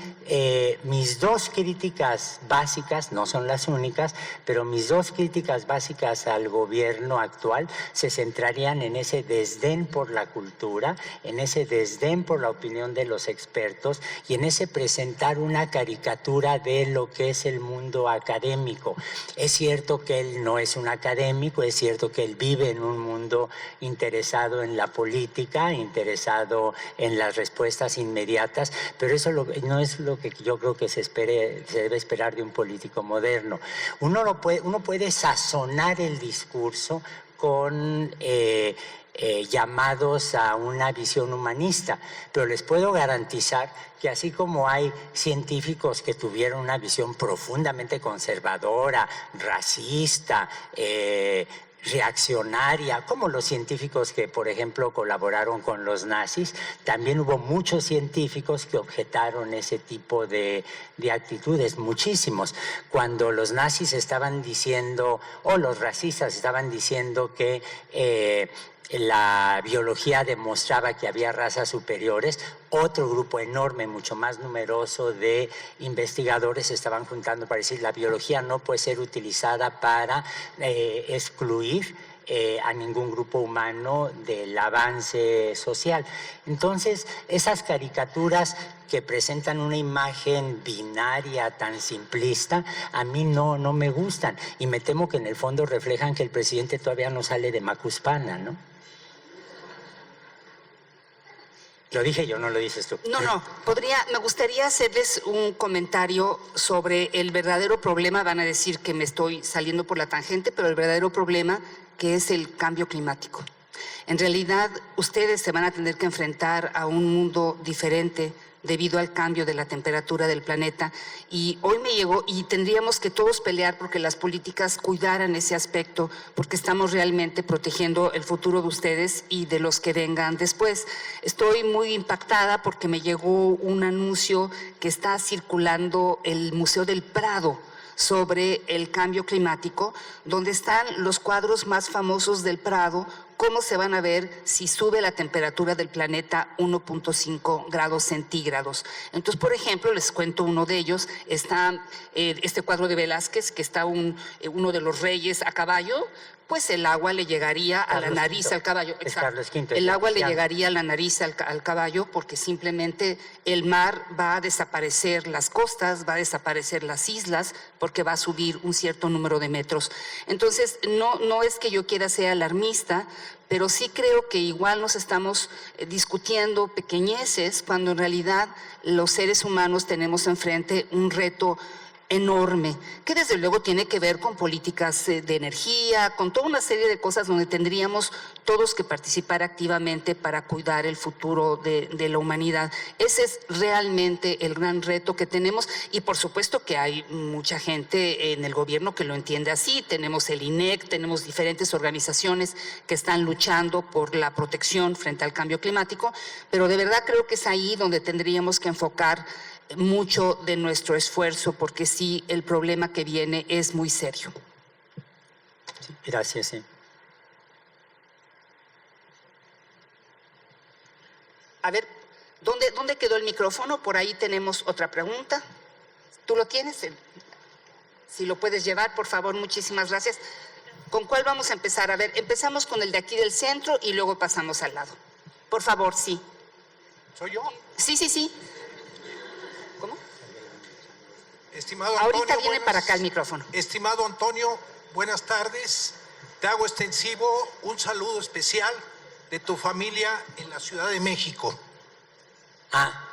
Speaker 2: mis dos críticas básicas, no son las únicas, pero mis dos críticas básicas al gobierno actual se centrarían en ese desdén por la cultura, en ese desdén por la opinión de los expertos y en ese presentar una caricatura de lo que es el mundo académico. Es cierto que él no es un académico, es cierto que él vive en un mundo interesado en la política, interesado en las respuestas inmediatas, pero eso no es lo que yo creo que se debe esperar de un político moderno. Uno puede sazonar el discurso con llamados a una visión humanista, pero les puedo garantizar que así como hay científicos que tuvieron una visión profundamente conservadora, racista, reaccionaria, como los científicos que, por ejemplo, colaboraron con los nazis, también hubo muchos científicos que objetaron ese tipo de actitudes, muchísimos. Cuando los nazis estaban diciendo, o los racistas estaban diciendo que la biología demostraba que había razas superiores, otro grupo enorme, mucho más numeroso de investigadores se estaban juntando para decir la biología no puede ser utilizada para excluir a ningún grupo humano del avance social. Entonces, esas caricaturas que presentan una imagen binaria tan simplista, a mí no me gustan y me temo que en el fondo reflejan que el presidente todavía no sale de Macuspana, ¿no? Lo dije yo, no lo dices tú.
Speaker 1: No, me gustaría hacerles un comentario sobre el verdadero problema. Van a decir que me estoy saliendo por la tangente, pero el verdadero problema que es el cambio climático. En realidad, ustedes se van a tener que enfrentar a un mundo diferente debido al cambio de la temperatura del planeta. Y hoy me llegó, y tendríamos que todos pelear porque las políticas cuidaran ese aspecto, porque estamos realmente protegiendo el futuro de ustedes y de los que vengan después. Estoy muy impactada porque me llegó un anuncio que está circulando el Museo del Prado sobre el cambio climático, donde están los cuadros más famosos del Prado, cómo se van a ver si sube la temperatura del planeta 1.5 grados centígrados. Entonces, por ejemplo, les cuento uno de ellos, está este cuadro de Velázquez, que está uno de los reyes a caballo, pues el agua le llegaría a la
Speaker 2: Carlos
Speaker 1: nariz
Speaker 2: V.
Speaker 1: al caballo.
Speaker 2: Es
Speaker 1: Exacto.
Speaker 2: Carlos V,
Speaker 1: El agua le
Speaker 2: ya.
Speaker 1: llegaría a la nariz al caballo porque simplemente el mar va a desaparecer las costas, va a desaparecer las islas porque va a subir un cierto número de metros. Entonces, no es que yo quiera ser alarmista, pero sí creo que igual nos estamos discutiendo pequeñeces cuando en realidad los seres humanos tenemos enfrente un reto enorme, que desde luego tiene que ver con políticas de energía, con toda una serie de cosas donde tendríamos todos que participar activamente para cuidar el futuro de la humanidad. Ese es realmente el gran reto que tenemos y por supuesto que hay mucha gente en el gobierno que lo entiende así. Tenemos el INEC, tenemos diferentes organizaciones que están luchando por la protección frente al cambio climático, pero de verdad creo que es ahí donde tendríamos que enfocar mucho de nuestro esfuerzo, porque sí, el problema que viene es muy serio.
Speaker 2: Sí, gracias. Sí.
Speaker 1: A ver, ¿dónde quedó el micrófono? Por ahí tenemos otra pregunta. ¿Tú lo tienes? Si lo puedes llevar, por favor, muchísimas gracias. ¿Con cuál vamos a empezar? A ver, empezamos con el de aquí del centro y luego pasamos al lado. Por favor, sí.
Speaker 7: ¿Soy yo?
Speaker 1: Sí. ¿Cómo?
Speaker 7: Estimado
Speaker 1: Ahorita
Speaker 7: Antonio,
Speaker 1: viene para acá el micrófono.
Speaker 7: Estimado Antonio, buenas tardes. Te hago extensivo un saludo especial de tu familia en la Ciudad de México.
Speaker 2: Ah,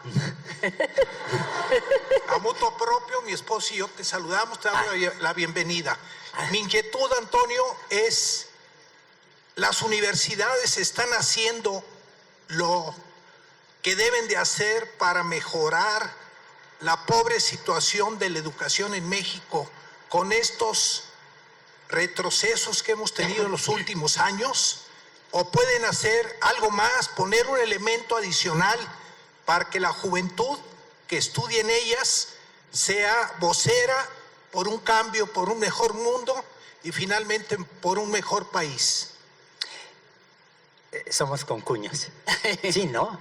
Speaker 7: A mutuo propio, mi esposo y yo te saludamos, te damos la bienvenida. Mi inquietud, Antonio, es: las universidades están haciendo lo que deben de hacer para mejorar la pobre situación de la educación en México con estos retrocesos que hemos tenido en los últimos años, o pueden hacer algo más, poner un elemento adicional para que la juventud que estudie en ellas sea vocera por un cambio, por un mejor mundo y finalmente por un mejor país.
Speaker 2: somos concuños. Sí, ¿no?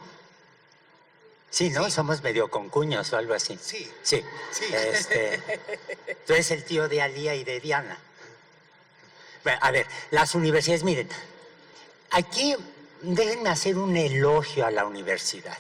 Speaker 2: Sí, ¿no?
Speaker 7: Sí.
Speaker 2: Somos medio concuños o algo así.
Speaker 7: Sí.
Speaker 2: Sí.
Speaker 7: Sí.
Speaker 2: Tú eres el tío de Alía y de Diana. Bueno, a ver, las universidades, miren, aquí déjenme hacer un elogio a la universidad.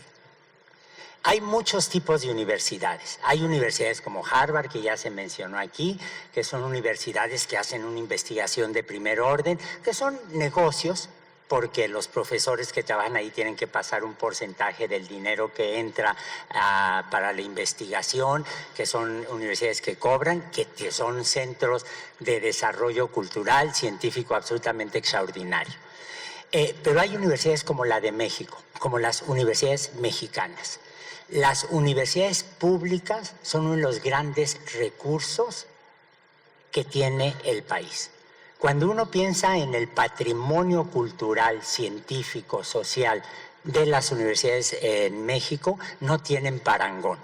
Speaker 2: Hay muchos tipos de universidades. Hay universidades como Harvard, que ya se mencionó aquí, que son universidades que hacen una investigación de primer orden, que son negocios, porque los profesores que trabajan ahí tienen que pasar un porcentaje del dinero que entra para la investigación, que son universidades que cobran, que son centros de desarrollo cultural, científico absolutamente extraordinario. Pero hay universidades como la de México, como las universidades mexicanas. Las universidades públicas son uno de los grandes recursos que tiene el país. Cuando uno piensa en el patrimonio cultural, científico, social de las universidades en México, no tienen parangón.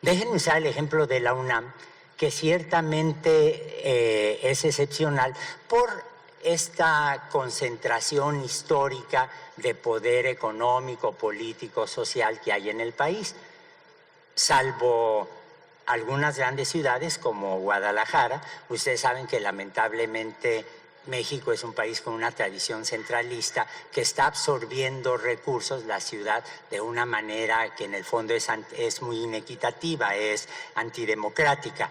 Speaker 2: Déjenme usar el ejemplo de la UNAM, que ciertamente es excepcional por esta concentración histórica de poder económico, político, social que hay en el país, salvo algunas grandes ciudades como Guadalajara. Ustedes saben que lamentablemente México es un país con una tradición centralista que está absorbiendo recursos, la ciudad, de una manera que en el fondo es muy inequitativa, es antidemocrática.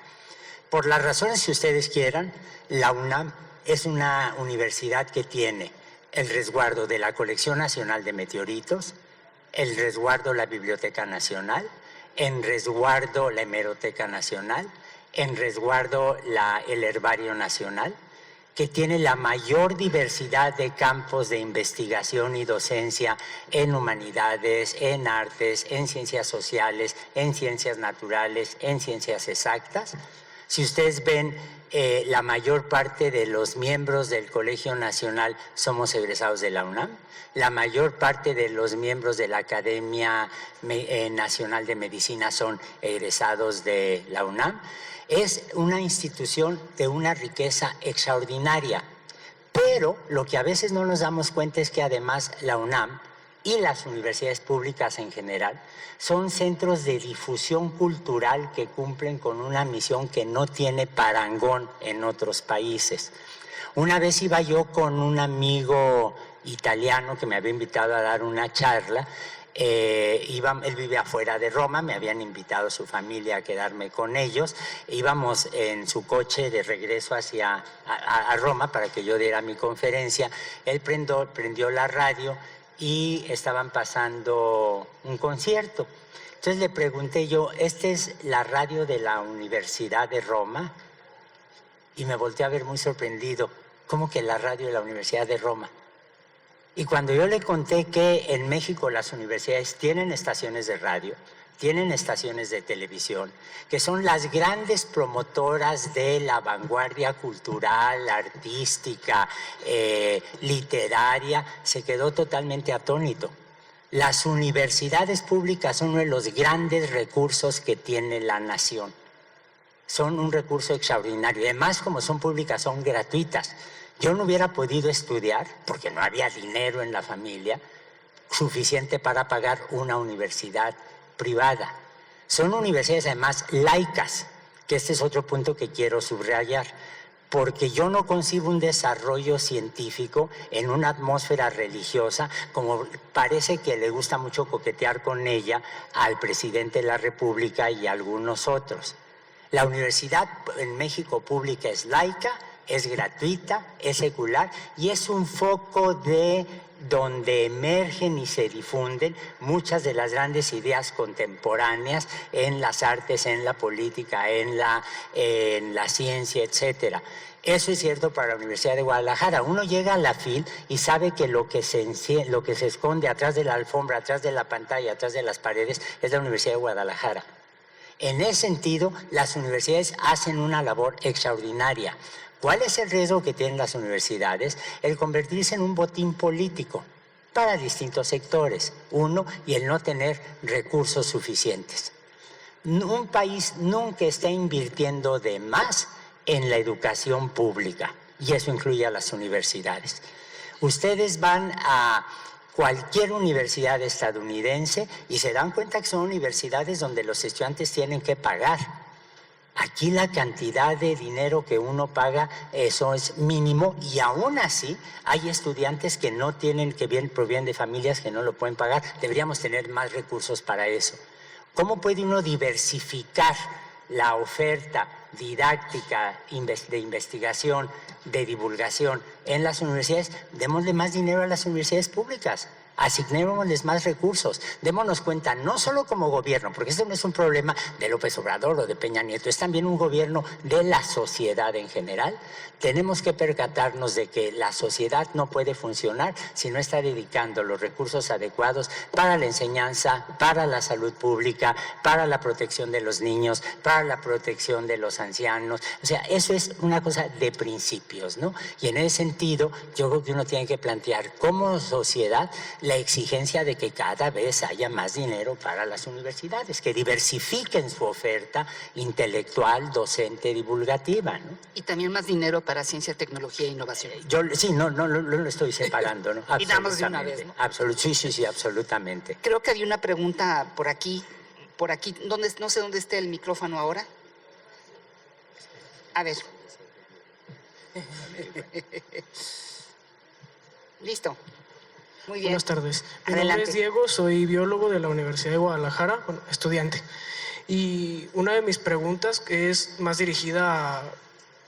Speaker 2: Por las razones que ustedes quieran, la UNAM es una universidad que tiene el resguardo de la Colección Nacional de Meteoritos, el resguardo de la Biblioteca Nacional, en resguardo la Hemeroteca Nacional, en resguardo el Herbario Nacional, que tiene la mayor diversidad de campos de investigación y docencia en humanidades, en artes, en ciencias sociales, en ciencias naturales, en ciencias exactas. Si ustedes ven, la mayor parte de los miembros del Colegio Nacional somos egresados de la UNAM. La mayor parte de los miembros de la Academia Nacional de Medicina son egresados de la UNAM. Es una institución de una riqueza extraordinaria, pero lo que a veces no nos damos cuenta es que además la UNAM y las universidades públicas en general son centros de difusión cultural que cumplen con una misión que no tiene parangón en otros países. Una vez iba yo con un amigo italiano que me había invitado a dar una charla. Él vive afuera de Roma, me habían invitado su familia a quedarme con ellos. Íbamos en su coche de regreso a Roma para que yo diera mi conferencia. Él prendió la radio y estaban pasando un concierto. Entonces le pregunté yo, ¿esta es la radio de la Universidad de Roma? Y me volteé a ver muy sorprendido. ¿Cómo que la radio de la Universidad de Roma? Y cuando yo le conté que en México las universidades tienen estaciones de radio, tienen estaciones de televisión, que son las grandes promotoras de la vanguardia cultural, artística, literaria, se quedó totalmente atónito. Las universidades públicas son uno de los grandes recursos que tiene la nación. Son un recurso extraordinario. Además, como son públicas, son gratuitas. Yo no hubiera podido estudiar, porque no había dinero en la familia, suficiente para pagar una universidad privada. Son universidades además laicas, que este es otro punto que quiero subrayar, porque yo no concibo un desarrollo científico en una atmósfera religiosa, como parece que le gusta mucho coquetear con ella al presidente de la República y a algunos otros. La universidad en México pública es laica, es gratuita, es secular y es un foco de donde emergen y se difunden muchas de las grandes ideas contemporáneas en las artes, en la política, en la ciencia, etcétera. Eso es cierto para la Universidad de Guadalajara. Uno llega a la FIL y sabe que lo que se esconde atrás de la alfombra, atrás de la pantalla, atrás de las paredes, es la Universidad de Guadalajara. En ese sentido, las universidades hacen una labor extraordinaria. ¿Cuál es el riesgo que tienen las universidades? El convertirse en un botín político para distintos sectores. Uno, y el no tener recursos suficientes. Un país nunca está invirtiendo de más en la educación pública, y eso incluye a las universidades. Ustedes van a cualquier universidad estadounidense y se dan cuenta que son universidades donde los estudiantes tienen que pagar. Aquí la cantidad de dinero que uno paga, eso es mínimo, y aún así hay estudiantes que no tienen, provienen de familias que no lo pueden pagar. Deberíamos tener más recursos para eso. ¿Cómo puede uno diversificar la oferta didáctica, de investigación, de divulgación en las universidades? Démosle más dinero a las universidades públicas. Asignémosles más recursos, démonos cuenta, no solo como gobierno, porque esto no es un problema de López Obrador o de Peña Nieto, es también un gobierno de la sociedad en general. Tenemos que percatarnos de que la sociedad no puede funcionar si no está dedicando los recursos adecuados para la enseñanza, para la salud pública, para la protección de los niños, para la protección de los ancianos. O sea, eso es una cosa de principios, ¿no? Y en ese sentido, yo creo que uno tiene que plantear como sociedad la exigencia de que cada vez haya más dinero para las universidades, que diversifiquen su oferta intelectual, docente, divulgativa, ¿no?
Speaker 1: Y también más dinero para ciencia, tecnología e innovación.
Speaker 2: Yo sí, no lo estoy separando, ¿no?
Speaker 1: Y damos de una vez, ¿no?
Speaker 2: Sí, absolutamente.
Speaker 1: Creo que había una pregunta por aquí, no sé dónde esté el micrófono ahora. A ver. Listo. Muy bien.
Speaker 8: Buenas tardes. Mi
Speaker 1: Adelante.
Speaker 8: nombre es Diego, soy biólogo de la Universidad de Guadalajara, bueno, estudiante. Y una de mis preguntas es más dirigida a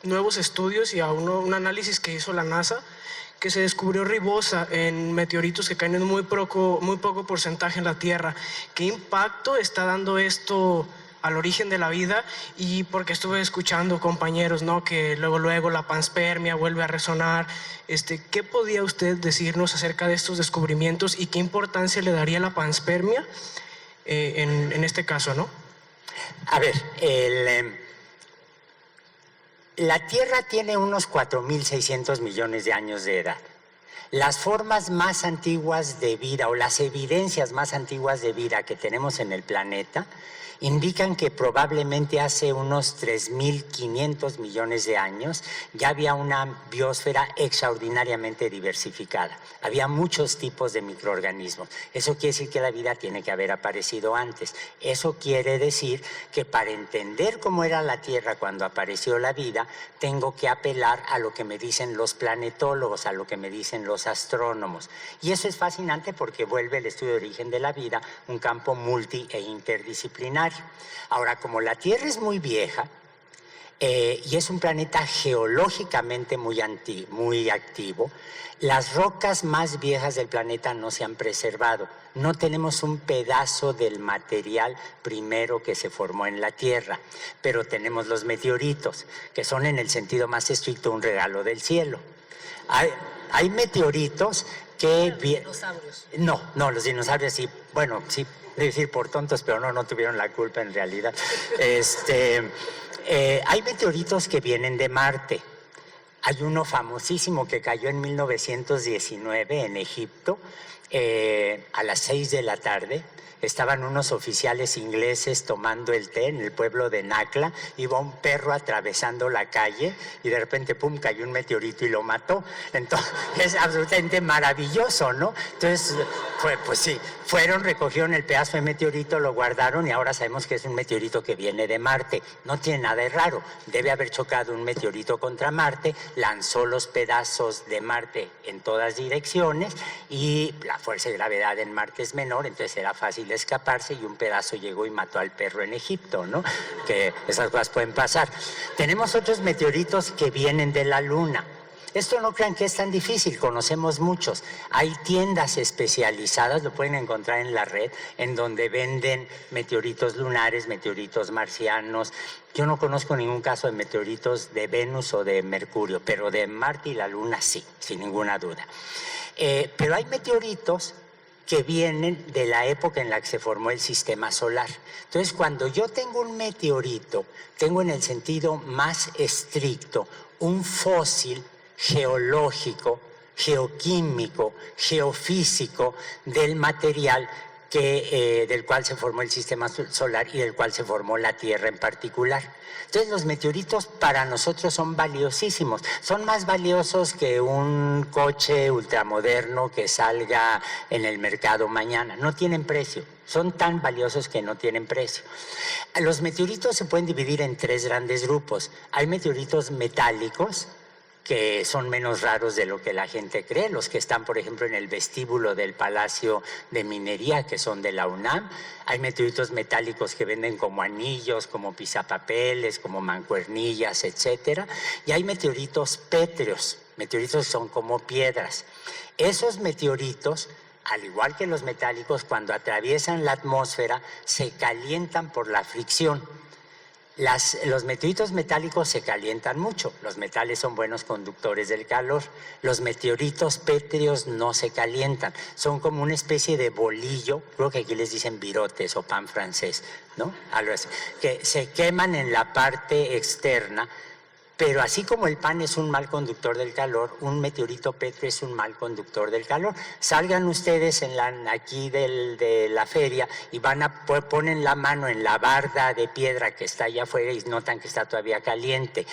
Speaker 8: nuevos estudios y a un análisis que hizo la NASA, que se descubrió ribosa en meteoritos que caen en muy poco porcentaje en la Tierra. ¿Qué impacto está dando esto al origen de la vida? Y porque estuve escuchando compañeros, ¿no?, que luego la panspermia vuelve a resonar. ¿Qué podía usted decirnos acerca de estos descubrimientos y qué importancia le daría la panspermia en este caso, ¿no?
Speaker 2: A ver, la Tierra tiene unos 4.600 millones de años de edad. Las formas más antiguas de vida o las evidencias más antiguas de vida que tenemos en el planeta indican que probablemente hace unos 3.500 millones de años ya había una biosfera extraordinariamente diversificada. Había muchos tipos de microorganismos. Eso quiere decir que la vida tiene que haber aparecido antes. Eso quiere decir que para entender cómo era la Tierra cuando apareció la vida, tengo que apelar a lo que me dicen los planetólogos, a lo que me dicen los astrónomos. Y eso es fascinante porque vuelve el estudio de origen de la vida un campo multi e interdisciplinario. Ahora, como la Tierra es muy vieja y es un planeta geológicamente muy activo, las rocas más viejas del planeta no se han preservado. No tenemos un pedazo del material primero que se formó en la Tierra, pero tenemos los meteoritos, que son en el sentido más estricto un regalo del cielo. Hay meteoritos que...
Speaker 4: Los dinosaurios.
Speaker 2: No, los dinosaurios sí, bueno, sí. De decir por tontos, pero no tuvieron la culpa en realidad. Hay meteoritos que vienen de Marte. Hay uno famosísimo que cayó en 1919 en Egipto, a las 6 de la tarde. Estaban unos oficiales ingleses tomando el té en el pueblo de Nacla. Iba un perro atravesando la calle y de repente, pum, cayó un meteorito y lo mató. Entonces, es absolutamente maravilloso, ¿no? Entonces, pues sí, recogieron el pedazo de meteorito, lo guardaron y ahora sabemos que es un meteorito que viene de Marte. No tiene nada de raro. Debe haber chocado un meteorito contra Marte, lanzó los pedazos de Marte en todas direcciones y la fuerza de gravedad en Marte es menor, entonces era fácil escaparse y un pedazo llegó y mató al perro en Egipto, ¿no? Que esas cosas pueden pasar. Tenemos otros meteoritos que vienen de la Luna. Esto no crean que es tan difícil, conocemos muchos. Hay tiendas especializadas, lo pueden encontrar en la red, en donde venden meteoritos lunares, meteoritos marcianos. Yo no conozco ningún caso de meteoritos de Venus o de Mercurio, pero de Marte y la Luna sí, sin ninguna duda. Pero hay meteoritos que vienen de la época en la que se formó el sistema solar. Entonces, cuando yo tengo un meteorito, tengo en el sentido más estricto un fósil geológico, geoquímico, geofísico del material del cual se formó el sistema solar y del cual se formó la Tierra en particular. Entonces los meteoritos para nosotros son valiosísimos, son más valiosos que un coche ultramoderno que salga en el mercado mañana, no tienen precio, son tan valiosos que no tienen precio. Los meteoritos se pueden dividir en 3 grandes grupos. Hay meteoritos metálicos, que son menos raros de lo que la gente cree, los que están, por ejemplo, en el vestíbulo del Palacio de Minería, que son de la UNAM. Hay meteoritos metálicos que venden como anillos, como pisapapeles, como mancuernillas, etcétera. Y hay meteoritos pétreos, meteoritos que son como piedras. Esos meteoritos, al igual que los metálicos, cuando atraviesan la atmósfera, se calientan por la fricción. Los meteoritos metálicos se calientan mucho, los metales son buenos conductores del calor. Los meteoritos pétreos no se calientan, son como una especie de bolillo, creo que aquí les dicen virotes o pan francés, ¿no? Algo así, que se queman en la parte externa. Pero así como el pan es un mal conductor del calor, un meteorito pétreo es un mal conductor del calor. Salgan ustedes aquí de la feria y ponen la mano en la barda de piedra que está allá afuera y notan que está todavía caliente.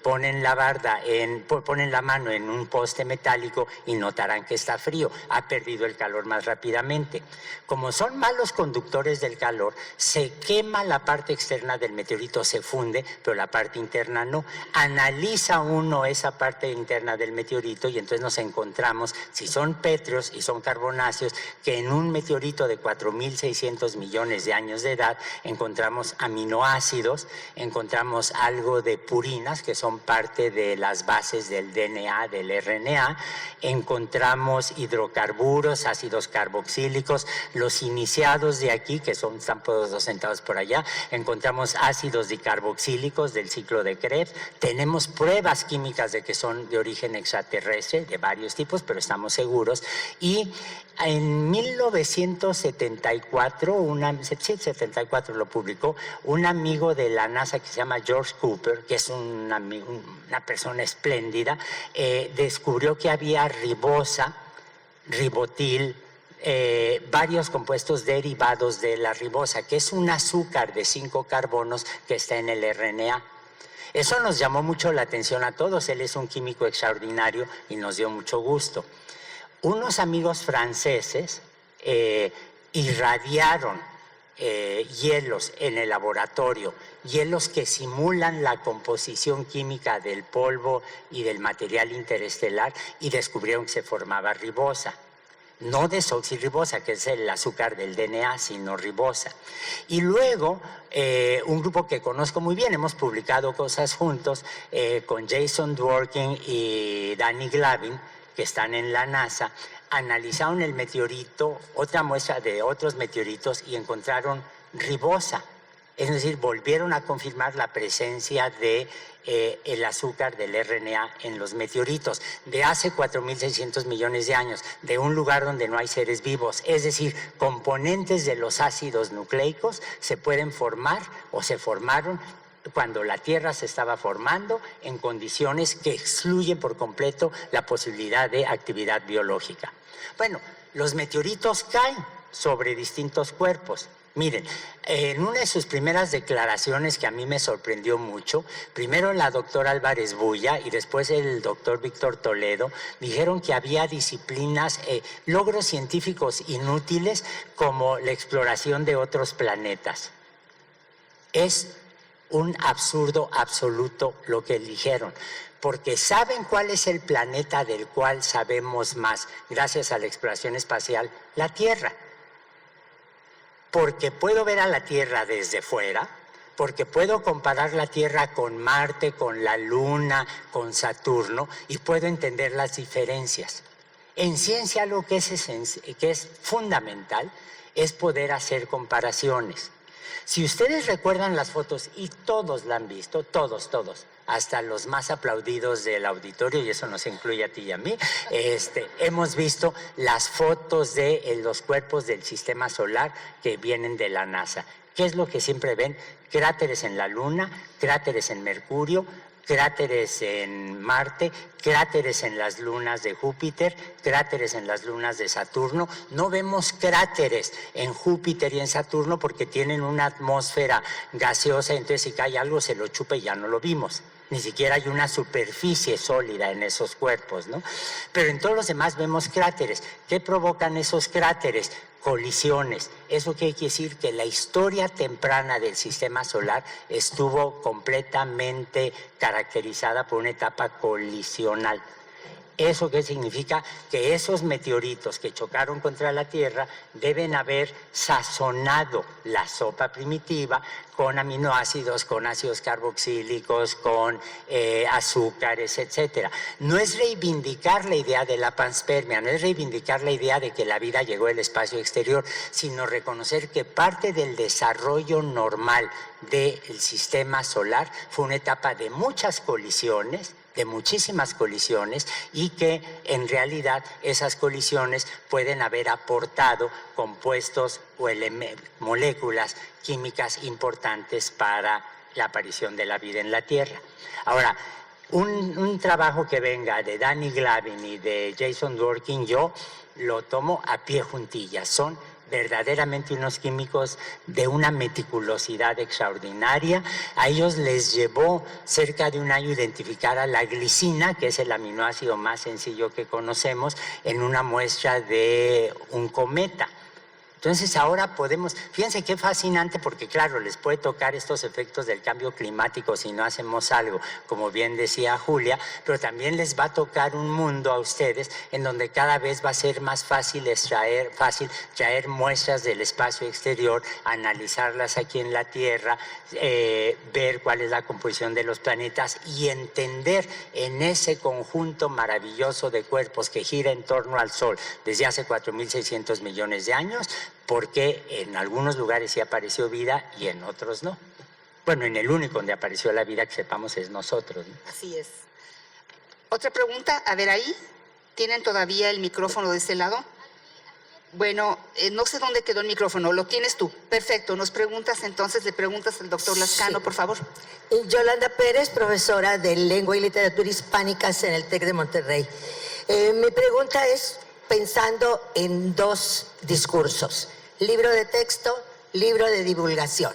Speaker 2: Ponen la mano en un poste metálico y notarán que está frío. Ha perdido el calor más rápidamente. Como son malos conductores del calor, se quema la parte externa del meteorito, se funde, pero la parte interna no. Analiza uno esa parte interna del meteorito y entonces nos encontramos, si son pétreos y son carbonáceos, que en un meteorito de 4.600 millones de años de edad encontramos aminoácidos, encontramos algo de purinas, que son parte de las bases del DNA, del RNA, encontramos hidrocarburos, ácidos carboxílicos, los iniciados de aquí, que están todos sentados por allá, encontramos ácidos dicarboxílicos del ciclo de Krebs, Tenemos pruebas químicas de que son de origen extraterrestre, de varios tipos, pero estamos seguros. Y en 1974, lo publicó un amigo de la NASA que se llama George Cooper, que es una persona espléndida, descubrió que había ribosa, ribotil, varios compuestos derivados de la ribosa, que es un azúcar de 5 carbonos que está en el RNA. Eso nos llamó mucho la atención a todos. Él es un químico extraordinario y nos dio mucho gusto. Unos amigos franceses irradiaron hielos en el laboratorio, hielos que simulan la composición química del polvo y del material interestelar, y descubrieron que se formaba ribosa. No desoxirribosa, que es el azúcar del DNA, sino ribosa. Y luego, un grupo que conozco muy bien, hemos publicado cosas juntos, con Jason Dworkin y Danny Glavin, que están en la NASA, analizaron el meteorito, otra muestra de otros meteoritos, y encontraron ribosa. Es decir, volvieron a confirmar la presencia de el azúcar del RNA en los meteoritos de hace 4.600 millones de años, de un lugar donde no hay seres vivos. Es decir, componentes de los ácidos nucleicos se pueden formar o se formaron cuando la Tierra se estaba formando en condiciones que excluyen por completo la posibilidad de actividad biológica. Bueno, los meteoritos caen sobre distintos cuerpos. Miren, en una de sus primeras declaraciones que a mí me sorprendió mucho, primero la doctora Álvarez Bulla y después el doctor Víctor Toledo dijeron que había disciplinas, logros científicos inútiles como la exploración de otros planetas. Es un absurdo absoluto lo que dijeron, porque ¿saben cuál es el planeta del cual sabemos más gracias a la exploración espacial? La Tierra. Porque puedo ver a la Tierra desde fuera, porque puedo comparar la Tierra con Marte, con la Luna, con Saturno, y puedo entender las diferencias. En ciencia lo que es fundamental es poder hacer comparaciones. Si ustedes recuerdan las fotos, y todos la han visto, todos, hasta los más aplaudidos del auditorio, y eso nos incluye a ti y a mí, hemos visto las fotos de los cuerpos del sistema solar que vienen de la NASA. ¿Qué es lo que siempre ven? Cráteres en la Luna, cráteres en Mercurio, cráteres en Marte, cráteres en las lunas de Júpiter, cráteres en las lunas de Saturno. No vemos cráteres en Júpiter y en Saturno porque tienen una atmósfera gaseosa, entonces si cae algo se lo chupa y ya no lo vimos. Ni siquiera hay una superficie sólida en esos cuerpos, ¿no? Pero en todos los demás vemos cráteres. ¿Qué provocan esos cráteres? Colisiones. Eso quiere decir que la historia temprana del sistema solar estuvo completamente caracterizada por una etapa colisional. ¿Eso qué significa? Que esos meteoritos que chocaron contra la Tierra deben haber sazonado la sopa primitiva con aminoácidos, con ácidos carboxílicos, con azúcares, etc. No es reivindicar la idea de la panspermia, no es reivindicar la idea de que la vida llegó del espacio exterior, sino reconocer que parte del desarrollo normal del sistema solar fue una etapa de muchas colisiones, de muchísimas colisiones, y que en realidad esas colisiones pueden haber aportado compuestos o moléculas químicas importantes para la aparición de la vida en la Tierra. Ahora, un trabajo que venga de Danny Glavin y de Jason Dworkin, yo lo tomo a pie juntillas. Son verdaderamente unos químicos de una meticulosidad extraordinaria. A ellos les llevó cerca de un año identificar a la glicina, que es el aminoácido más sencillo que conocemos, en una muestra de un cometa. Entonces ahora podemos, fíjense qué fascinante, porque claro, les puede tocar estos efectos del cambio climático si no hacemos algo, como bien decía Julia, pero también les va a tocar un mundo a ustedes en donde cada vez va a ser más fácil traer muestras del espacio exterior, analizarlas aquí en la Tierra, ver cuál es la composición de los planetas y entender en ese conjunto maravilloso de cuerpos que gira en torno al Sol desde hace 4.600 millones de años, porque en algunos lugares sí apareció vida y en otros no. Bueno, en el único donde apareció la vida que sepamos es nosotros, ¿no?
Speaker 1: Así es. ¿Otra pregunta? A ver, ahí. ¿Tienen todavía el micrófono de este lado? Bueno, no sé dónde quedó el micrófono. Lo tienes tú. Perfecto. Nos preguntas entonces, le preguntas al doctor Lascano, por favor.
Speaker 9: Yolanda Pérez, profesora de Lengua y Literatura Hispánicas en el TEC de Monterrey. Mi pregunta es pensando en dos discursos, libro de texto, libro de divulgación.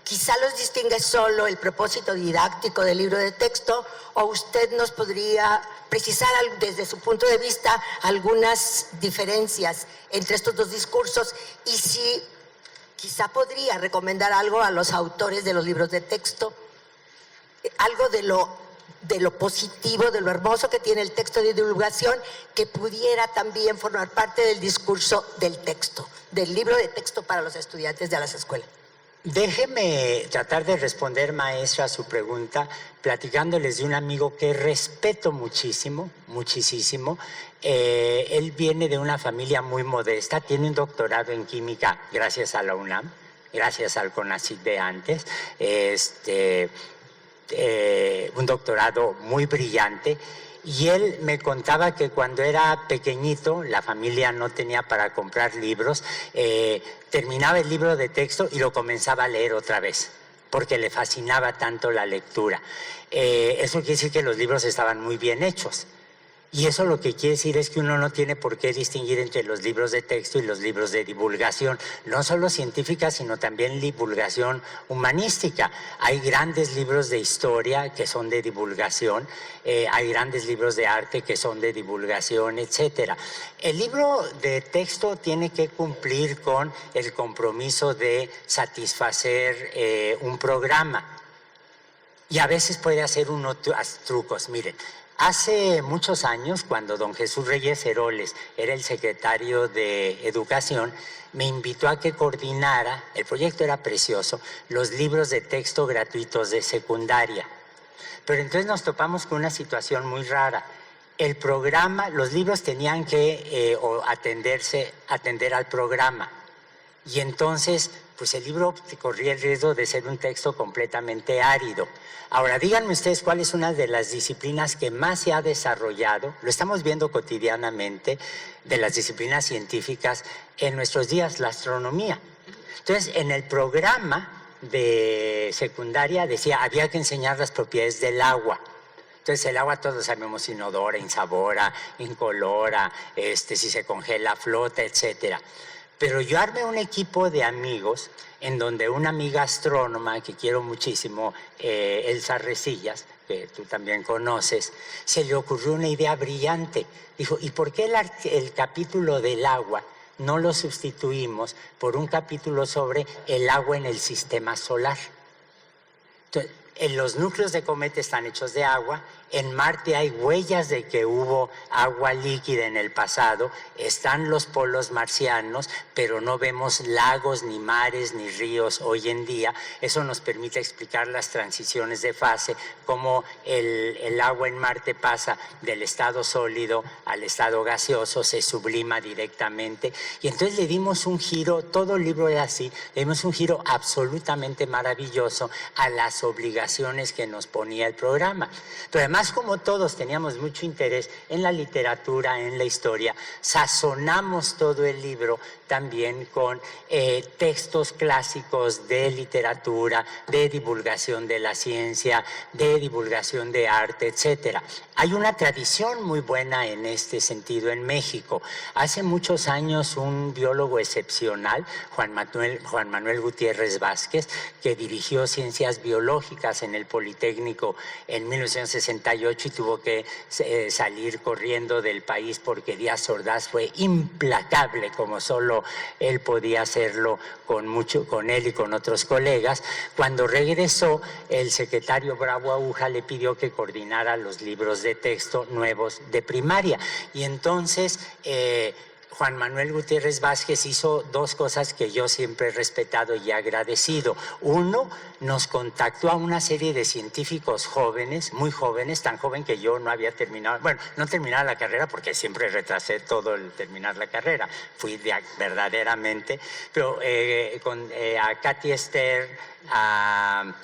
Speaker 9: Quizá los distingue solo el propósito didáctico del libro de texto, o usted nos podría precisar desde su punto de vista algunas diferencias entre estos dos discursos, y si quizá podría recomendar algo a los autores de los libros de texto, algo de lo positivo, de lo hermoso que tiene el texto de divulgación, que pudiera también formar parte del discurso del texto, del libro de texto para los estudiantes de las escuelas.
Speaker 2: Déjeme tratar de responder, maestra, a su pregunta, platicándoles de un amigo que respeto muchísimo, muchísimo. Él viene de una familia muy modesta, tiene un doctorado en química gracias a la UNAM, gracias al CONACYT de antes, un doctorado muy brillante. Y él me contaba que cuando era pequeñito, la familia no tenía para comprar libros, terminaba el libro de texto y lo comenzaba a leer otra vez, porque le fascinaba tanto la lectura. Eso quiere decir que los libros estaban muy bien hechos. Y eso lo que quiere decir es que uno no tiene por qué distinguir entre los libros de texto y los libros de divulgación, no solo científica, sino también divulgación humanística. Hay grandes libros de historia que son de divulgación, hay grandes libros de arte que son de divulgación, etcétera. El libro de texto tiene que cumplir con el compromiso de satisfacer un programa. Y a veces puede hacer unos trucos, miren. Hace muchos años, cuando don Jesús Reyes Heroles era el secretario de Educación, me invitó a que coordinara, el proyecto era precioso, los libros de texto gratuitos de secundaria. Pero entonces nos topamos con una situación muy rara. El programa, los libros tenían que atender al programa. Y entonces, pues el libro corría el riesgo de ser un texto completamente árido. Ahora, díganme ustedes cuál es una de las disciplinas que más se ha desarrollado, lo estamos viendo cotidianamente, de las disciplinas científicas en nuestros días, la astronomía. Entonces, en el programa de secundaria decía, había que enseñar las propiedades del agua. Entonces, el agua todos sabemos inodora, insabora, incolora, si se congela, flota, etcétera. Pero yo armé un equipo de amigos en donde una amiga astrónoma que quiero muchísimo, Elsa Resillas, que tú también conoces, se le ocurrió una idea brillante. Dijo, ¿y por qué el capítulo del agua no lo sustituimos por un capítulo sobre el agua en el sistema solar? Entonces, los núcleos de cometa están hechos de agua. En Marte hay huellas de que hubo agua líquida en el pasado, están los polos marcianos, pero no vemos lagos, ni mares, ni ríos hoy en día. Eso nos permite explicar las transiciones de fase, cómo el agua en Marte pasa del estado sólido al estado gaseoso, se sublima directamente. Y entonces le dimos un giro, todo el libro era así, le dimos un giro absolutamente maravilloso a las obligaciones que nos ponía el programa. Pero además, como todos teníamos mucho interés en la literatura, en la historia, sazonamos todo el libro también con textos clásicos de literatura, de divulgación de la ciencia, de divulgación de arte, etcétera. Hay una tradición muy buena en este sentido en México. Hace muchos años un biólogo excepcional, Juan Manuel Gutiérrez Vázquez, que dirigió ciencias biológicas en el Politécnico en 1968 y tuvo que salir corriendo del país porque Díaz Ordaz fue implacable, como solo él podía hacerlo con él y con otros colegas. Cuando regresó, el secretario Bravo Aguja le pidió que coordinara los libros de texto nuevos de primaria. Y entonces Juan Manuel Gutiérrez Vázquez hizo dos cosas que yo siempre he respetado y agradecido. Uno, nos contactó a una serie de científicos jóvenes, muy jóvenes, tan joven que yo no había terminado, bueno, no terminaba la carrera porque siempre retrasé todo el terminar la carrera, fui verdaderamente, pero a Katy Esther, a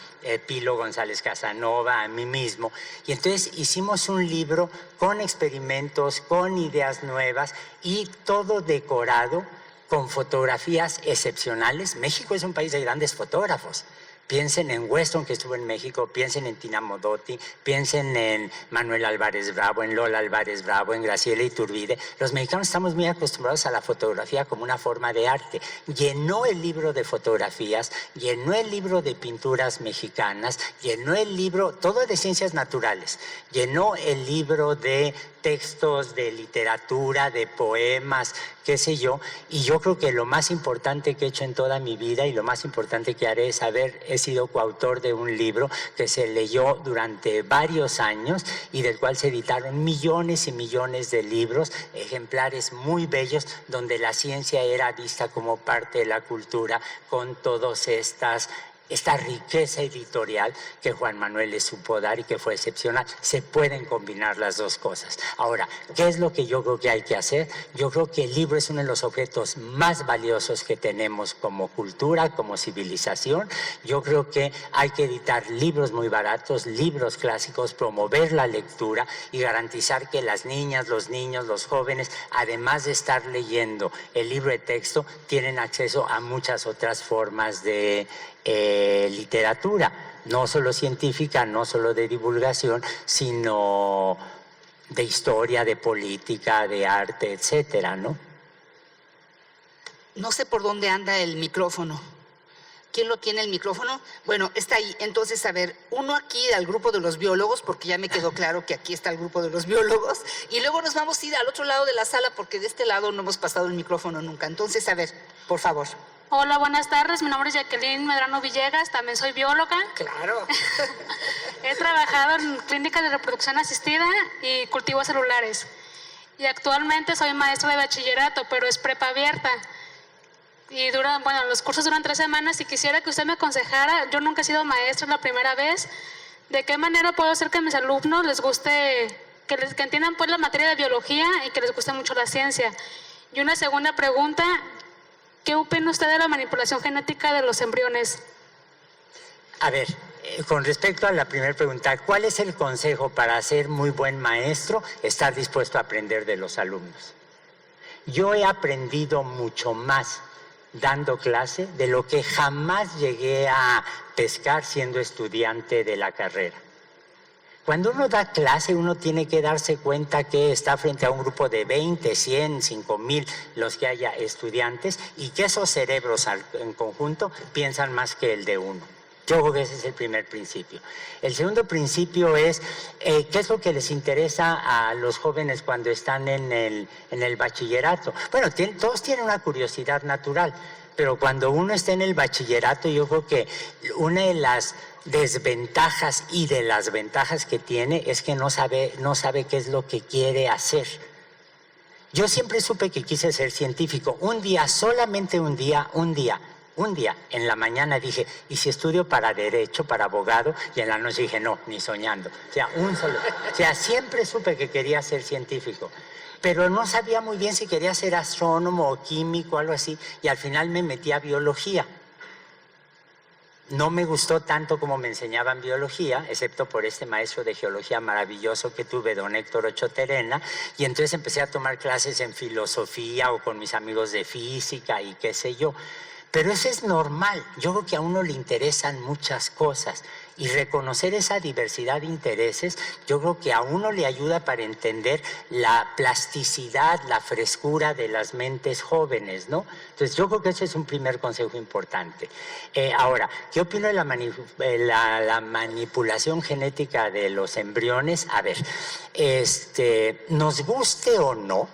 Speaker 2: Pilo González Casanova, a mí mismo. Y entonces hicimos un libro con experimentos, con ideas nuevas y todo decorado con fotografías excepcionales. México es un país de grandes fotógrafos. Piensen en Weston, que estuvo en México, piensen en Tina Modotti, piensen en Manuel Álvarez Bravo, en Lola Álvarez Bravo, en Graciela Iturbide. Los mexicanos estamos muy acostumbrados a la fotografía como una forma de arte. Llenó el libro de fotografías, llenó el libro de pinturas mexicanas, llenó el libro, todo de ciencias naturales, llenó el libro de textos de literatura, de poemas, qué sé yo, y yo creo que lo más importante que he hecho en toda mi vida y lo más importante que haré es he sido coautor de un libro que se leyó durante varios años y del cual se editaron millones y millones de libros, ejemplares muy bellos, donde la ciencia era vista como parte de la cultura con todas esta riqueza editorial que Juan Manuel le supo dar y que fue excepcional. Se pueden combinar las dos cosas. Ahora, ¿qué es lo que yo creo que hay que hacer? Yo creo que el libro es uno de los objetos más valiosos que tenemos como cultura, como civilización. Yo creo que hay que editar libros muy baratos, libros clásicos, promover la lectura y garantizar que las niñas, los niños, los jóvenes, además de estar leyendo el libro de texto, tienen acceso a muchas otras formas de literatura, no solo científica, no solo de divulgación, sino de historia, de política, de arte, etcétera, ¿no?
Speaker 1: No sé por dónde anda el micrófono. ¿Quién lo tiene el micrófono? Bueno, está ahí. Entonces, a ver, uno aquí al grupo de los biólogos, porque ya me quedó claro que aquí está el grupo de los biólogos, y luego nos vamos a ir al otro lado de la sala, porque de este lado no hemos pasado el micrófono nunca. Entonces, a ver, por favor.
Speaker 10: Hola, buenas tardes. Mi nombre es Jacqueline Medrano Villegas, también soy bióloga.
Speaker 1: Claro.
Speaker 10: He trabajado en clínicas de reproducción asistida y cultivos celulares. Y actualmente soy maestra de bachillerato, pero es prepa abierta. Y los cursos duran 3 semanas y quisiera que usted me aconsejara, yo nunca he sido maestra, es la primera vez, ¿de qué manera puedo hacer que a mis alumnos les guste, que entiendan pues la materia de biología y que les guste mucho la ciencia? Y una segunda pregunta, ¿qué opina usted de la manipulación genética de los embriones?
Speaker 2: A ver, con respecto a la primera pregunta, ¿cuál es el consejo para ser muy buen maestro? Estar dispuesto a aprender de los alumnos. Yo he aprendido mucho más dando clase de lo que jamás llegué a pescar siendo estudiante de la carrera. Cuando uno da clase, uno tiene que darse cuenta que está frente a un grupo de 20, 100, 5,000, los que haya estudiantes, y que esos cerebros en conjunto piensan más que el de uno. Yo creo que ese es el primer principio. El segundo principio es, ¿qué es lo que les interesa a los jóvenes cuando están en el bachillerato? Bueno, todos tienen una curiosidad natural, pero cuando uno está en el bachillerato, yo creo que una de las desventajas y de las ventajas que tiene es que no sabe qué es lo que quiere hacer. Yo siempre supe que quise ser científico. Un día, solamente un día, en la mañana dije, ¿y si estudio para derecho, para abogado? Y en la noche dije, no, ni soñando. O sea, siempre supe que quería ser científico, pero no sabía muy bien si quería ser astrónomo o químico o algo así, y al final me metí a biología. No me gustó tanto como me enseñaban biología, excepto por este maestro de geología maravilloso que tuve, don Héctor Ocho Terena, y entonces empecé a tomar clases en filosofía o con mis amigos de física y qué sé yo. Pero eso es normal. Yo creo que a uno le interesan muchas cosas y reconocer esa diversidad de intereses, yo creo que a uno le ayuda para entender la plasticidad, la frescura de las mentes jóvenes, ¿no? Entonces yo creo que ese es un primer consejo importante. Ahora, ¿qué opino de la manipulación genética de los embriones? A ver, nos guste o no,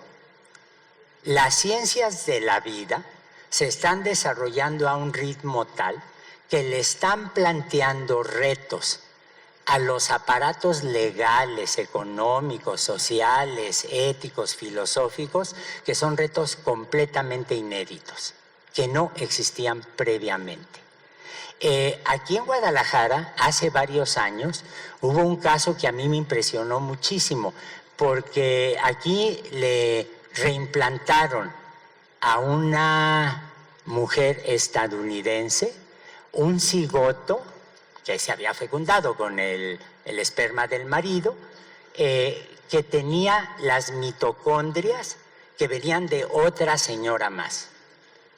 Speaker 2: las ciencias de la vida se están desarrollando a un ritmo tal que le están planteando retos a los aparatos legales, económicos, sociales, éticos, filosóficos, que son retos completamente inéditos, que no existían previamente. Aquí en Guadalajara, hace varios años, hubo un caso que a mí me impresionó muchísimo, porque aquí le reimplantaron a una mujer estadounidense un cigoto que se había fecundado con el esperma del marido, que tenía las mitocondrias que venían de otra señora más.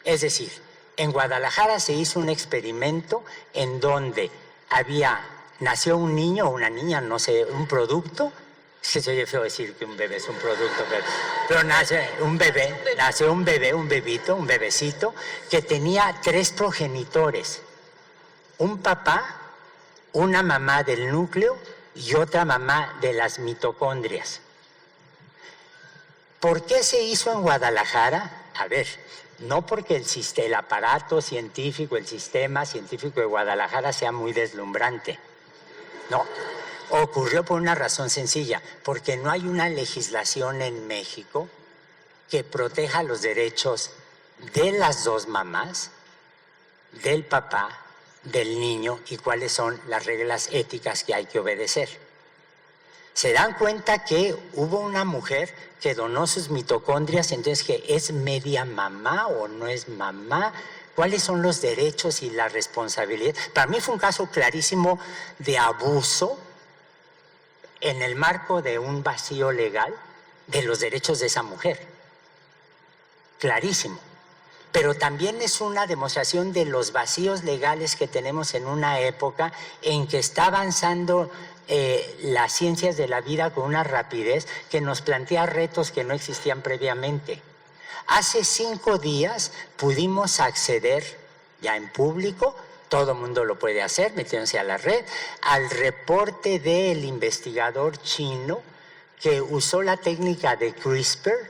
Speaker 2: Es decir, en Guadalajara se hizo un experimento en donde nació un niño o una niña, no sé, un producto. Se oye feo decir que un bebé es un producto, pero nace un bebecito, que tenía 3 progenitores. Un papá, una mamá del núcleo y otra mamá de las mitocondrias. ¿Por qué se hizo en Guadalajara? A ver, no porque el aparato científico, el sistema científico de Guadalajara sea muy deslumbrante. No, ocurrió por una razón sencilla, porque no hay una legislación en México que proteja los derechos de las 2 mamás, del papá, del niño y cuáles son las reglas éticas que hay que obedecer. Se dan cuenta que hubo una mujer que donó sus mitocondrias, entonces que es media mamá o no es mamá, cuáles son los derechos y la responsabilidad. Para mí fue un caso clarísimo de abuso en el marco de un vacío legal de los derechos de esa mujer. Clarísimo. Pero también es una demostración de los vacíos legales que tenemos en una época en que está avanzando las ciencias de la vida con una rapidez que nos plantea retos que no existían previamente. Hace 5 días pudimos acceder ya en público, todo el mundo lo puede hacer, metiéndose a la red, al reporte del investigador chino que usó la técnica de CRISPR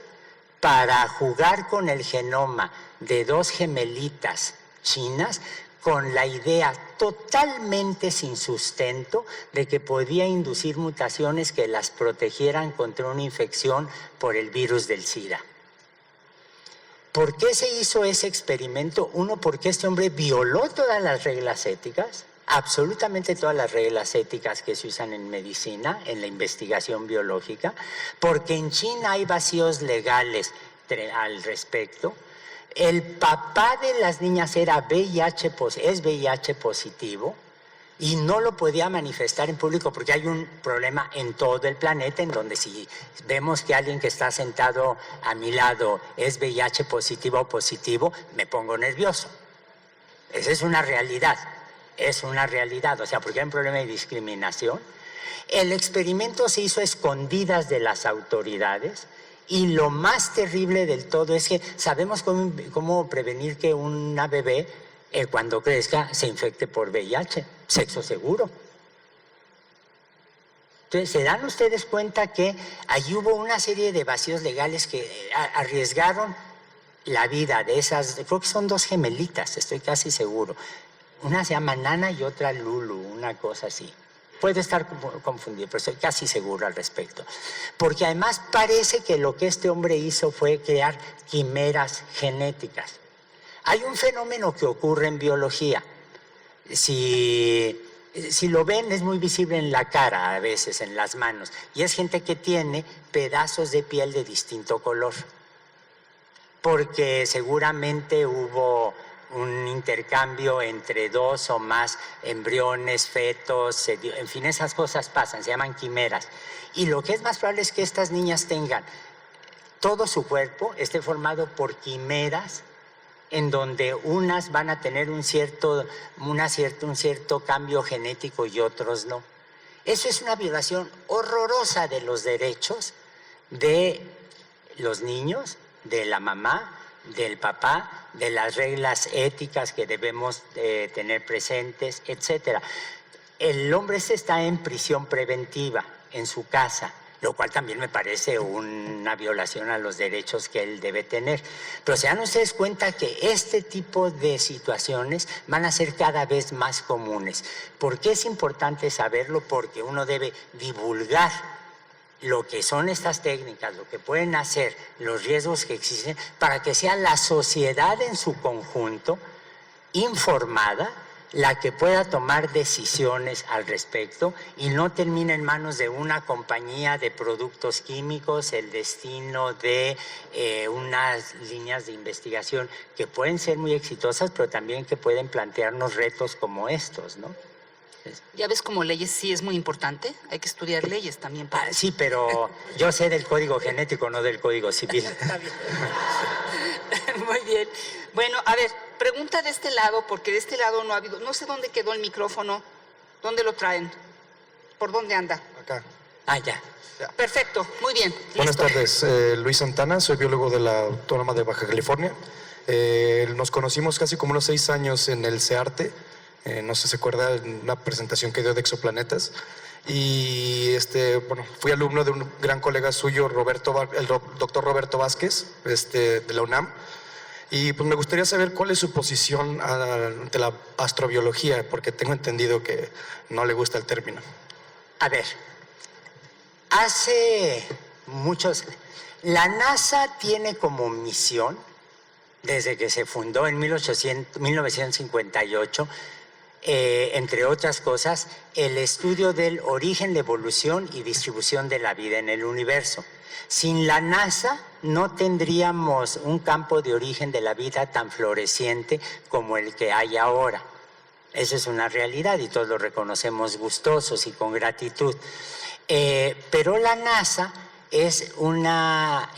Speaker 2: para jugar con el genoma de 2 gemelitas chinas con la idea totalmente sin sustento de que podía inducir mutaciones que las protegieran contra una infección por el virus del SIDA. ¿Por qué se hizo ese experimento? Uno, porque este hombre violó todas las reglas éticas, absolutamente todas las reglas éticas que se usan en medicina, en la investigación biológica, porque en China hay vacíos legales al respecto. El papá de las niñas es VIH positivo y no lo podía manifestar en público porque hay un problema en todo el planeta en donde si vemos que alguien que está sentado a mi lado es VIH positivo o positivo, me pongo nervioso. Esa es una realidad, o sea, porque hay un problema de discriminación. El experimento se hizo a escondidas de las autoridades. Y lo más terrible del todo es que sabemos cómo prevenir que una bebé cuando crezca se infecte por VIH, sexo seguro. Entonces, ¿se dan ustedes cuenta que allí hubo una serie de vacíos legales que arriesgaron la vida de esas? Creo que son 2 gemelitas, estoy casi seguro. Una se llama Nana y otra Lulu, una cosa así. Puede estar confundido, pero estoy casi seguro al respecto. Porque además parece que lo que este hombre hizo fue crear quimeras genéticas. Hay un fenómeno que ocurre en biología. Si lo ven, es muy visible en la cara a veces, en las manos. Y es gente que tiene pedazos de piel de distinto color. Porque seguramente hubo un intercambio entre 2 o más embriones, fetos, en fin, esas cosas pasan, se llaman quimeras. Y lo que es más probable es que estas niñas tengan todo su cuerpo, esté formado por quimeras, en donde unas van a tener un cierto cambio genético y otros no. Eso es una violación horrorosa de los derechos de los niños, de la mamá, del papá, de las reglas éticas que debemos tener presentes, etc. El hombre está en prisión preventiva en su casa, lo cual también me parece una violación a los derechos que él debe tener. Pero se dan ustedes cuenta que este tipo de situaciones van a ser cada vez más comunes. ¿Por qué es importante saberlo? Porque uno debe divulgar lo que son estas técnicas, lo que pueden hacer, los riesgos que existen, para que sea la sociedad en su conjunto informada la que pueda tomar decisiones al respecto y no termine en manos de una compañía de productos químicos el destino de unas líneas de investigación que pueden ser muy exitosas, pero también que pueden plantearnos retos como estos, ¿no?
Speaker 1: Ya ves, como leyes sí es muy importante, hay que estudiar leyes también.
Speaker 2: Sí, pero yo sé del código genético, no del código civil.
Speaker 1: Está bien. Muy bien. Bueno, a ver, pregunta de este lado, porque de este lado no ha habido, no sé dónde quedó el micrófono, ¿dónde lo traen? ¿Por dónde anda?
Speaker 6: Acá.
Speaker 2: Ah, ya.
Speaker 1: Perfecto, muy bien.
Speaker 11: Buenas
Speaker 1: listo.
Speaker 11: tardes, Luis Santana, soy biólogo de la Autónoma de Baja California. Nos conocimos casi como unos 6 años en el CEARTE, no sé si se acuerda, en una presentación que dio de exoplanetas. Y bueno, fui alumno de un gran colega suyo, el doctor Roberto Vázquez, de la UNAM. Y pues me gustaría saber cuál es su posición ante la astrobiología, porque tengo entendido que no le gusta el término.
Speaker 2: A ver, la NASA tiene como misión, desde que se fundó en 1958, entre otras cosas, el estudio del origen, la evolución y distribución de la vida en el universo. Sin la NASA no tendríamos un campo de origen de la vida tan floreciente como el que hay ahora. Eso es una realidad y todos lo reconocemos gustosos y con gratitud. Pero la NASA es una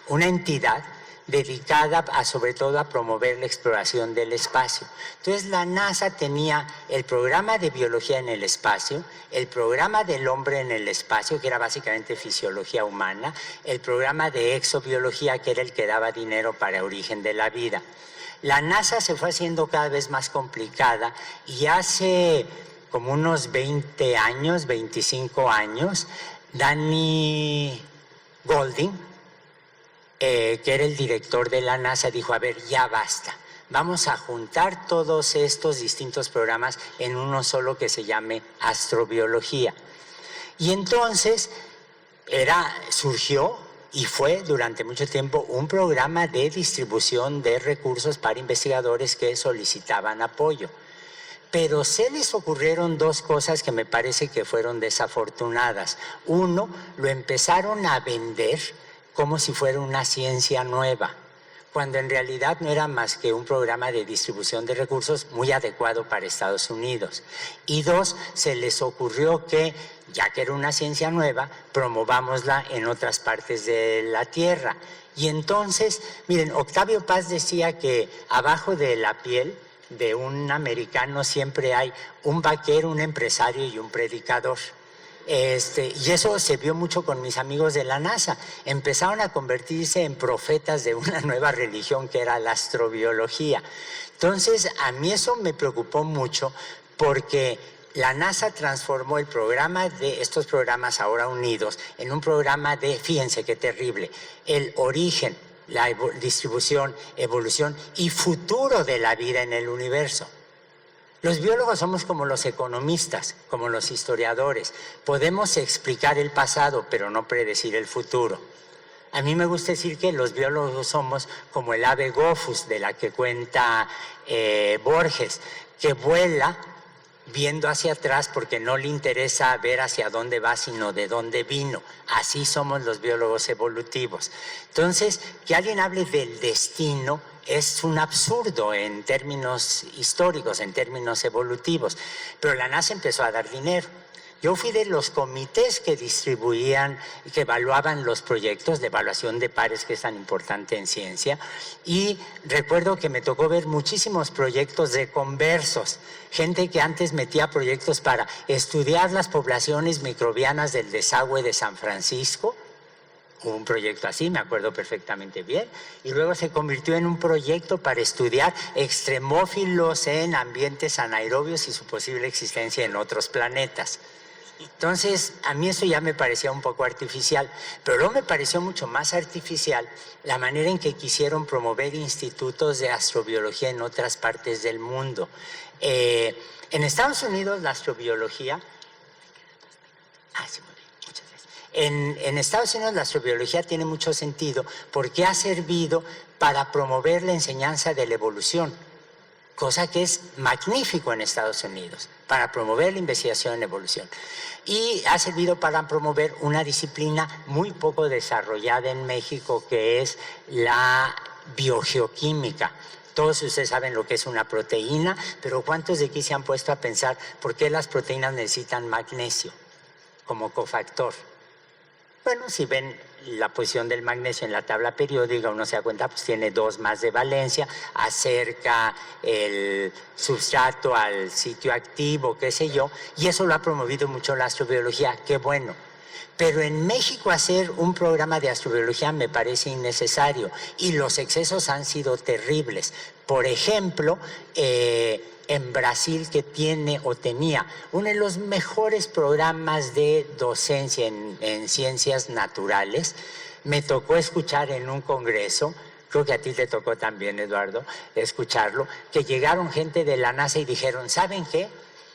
Speaker 2: entidad dedicada sobre todo a promover la exploración del espacio. Entonces la NASA tenía el programa de biología en el espacio, el programa del hombre en el espacio, que era básicamente fisiología humana, el programa de exobiología, que era el que daba dinero para origen de la vida. La NASA se fue haciendo cada vez más complicada y hace como unos 20 años, 25 años, Danny Golding, que era el director de la NASA, dijo, a ver, ya basta, vamos a juntar todos estos distintos programas en uno solo que se llame astrobiología. Y entonces surgió y fue durante mucho tiempo un programa de distribución de recursos para investigadores que solicitaban apoyo. Pero se les ocurrieron 2 cosas que me parece que fueron desafortunadas. Uno, lo empezaron a vender como si fuera una ciencia nueva, cuando en realidad no era más que un programa de distribución de recursos muy adecuado para Estados Unidos. Y 2, se les ocurrió que, ya que era una ciencia nueva, promovámosla en otras partes de la Tierra. Y entonces, miren, Octavio Paz decía que abajo de la piel de un americano siempre hay un vaquero, un empresario y un predicador. Y eso se vio mucho con mis amigos de la NASA. Empezaron a convertirse en profetas de una nueva religión que era la astrobiología. Entonces, a mí eso me preocupó mucho porque la NASA transformó el programa de estos programas ahora unidos en un programa de, fíjense qué terrible, el origen, la distribución, evolución y futuro de la vida en el universo. Los biólogos somos como los economistas, como los historiadores. Podemos explicar el pasado, pero no predecir el futuro. A mí me gusta decir que los biólogos somos como el ave Gophus, de la que cuenta Borges, que vuela viendo hacia atrás porque no le interesa ver hacia dónde va, sino de dónde vino. Así somos los biólogos evolutivos. Entonces, que alguien hable del destino es un absurdo en términos históricos, en términos evolutivos. Pero la NASA empezó a dar dinero. Yo fui de los comités que distribuían y que evaluaban los proyectos de evaluación de pares, que es tan importante en ciencia, y recuerdo que me tocó ver muchísimos proyectos de conversos, gente que antes metía proyectos para estudiar las poblaciones microbianas del desagüe de San Francisco. Hubo un proyecto así, me acuerdo perfectamente bien, y luego se convirtió en un proyecto para estudiar extremófilos en ambientes anaerobios y su posible existencia en otros planetas. Entonces, a mí eso ya me parecía un poco artificial, pero luego me pareció mucho más artificial la manera en que quisieron promover institutos de astrobiología en otras partes del mundo. En Estados Unidos, la astrobiología... En Estados Unidos la astrobiología tiene mucho sentido porque ha servido para promover la enseñanza de la evolución. cosa que es magnífico en Estados Unidos, para promover la investigación en evolución. Y ha servido para promover una disciplina muy poco desarrollada en México, que es la biogeoquímica. Todos ustedes saben lo que es una proteína, pero ¿cuántos de aquí se han puesto a pensar por qué las proteínas necesitan magnesio como cofactor? Bueno, si ven la posición del magnesio en la tabla periódica, uno se da cuenta, pues tiene 2 más de valencia, acerca el sustrato al sitio activo, qué sé yo, y eso lo ha promovido mucho la astrobiología, qué bueno. Pero en México hacer un programa de astrobiología me parece innecesario y los excesos han sido terribles. Por ejemplo, en Brasil, que tiene o tenía uno de los mejores programas de docencia en ciencias naturales, me tocó escuchar en un congreso, creo que a ti te tocó también, Eduardo, escucharlo, que llegaron gente de la NASA y dijeron, ¿saben qué?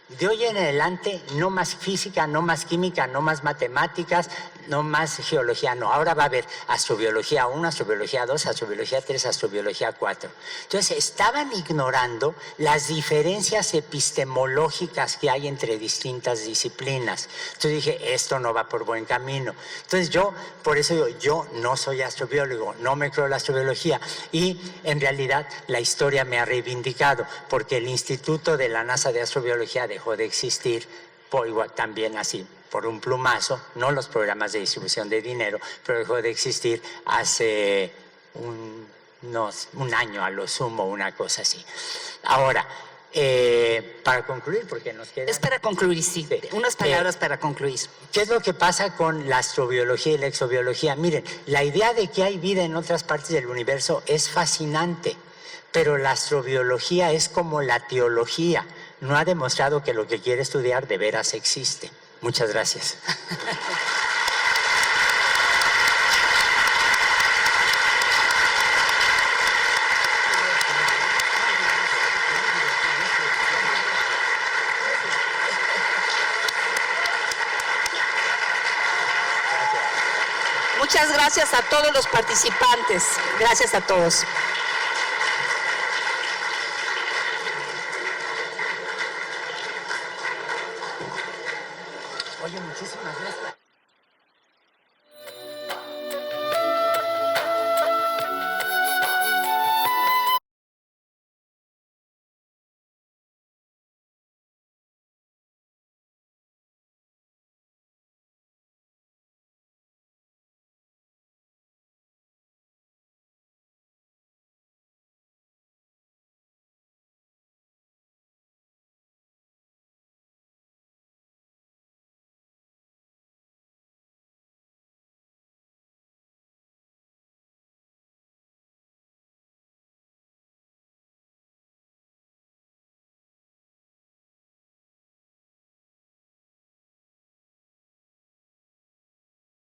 Speaker 2: De hoy en adelante, no más física, no más química, no más matemáticas, no más geología, no. Ahora va a haber astrobiología 1, astrobiología 2, astrobiología 3, astrobiología 4. Entonces, estaban ignorando las diferencias epistemológicas que hay entre distintas disciplinas. Entonces dije, esto no va por buen camino. Entonces por eso digo, yo no soy astrobiólogo, no me creo la astrobiología. Y en realidad la historia me ha reivindicado, porque el Instituto de la NASA de Astrobiología dejó de existir, igual, también así, por un plumazo, no los programas de distribución de dinero, pero dejó de existir hace un año a lo sumo, una cosa así. Ahora, para concluir, porque nos queda...
Speaker 1: Es para concluir, sí. Unas palabras para concluir.
Speaker 2: ¿Qué es lo que pasa con la astrobiología y la exobiología? Miren, la idea de que hay vida en otras partes del universo es fascinante, pero la astrobiología es como la teología. No ha demostrado que lo que quiere estudiar de veras existe. Muchas gracias.
Speaker 1: Muchas gracias a todos los participantes. Gracias a todos.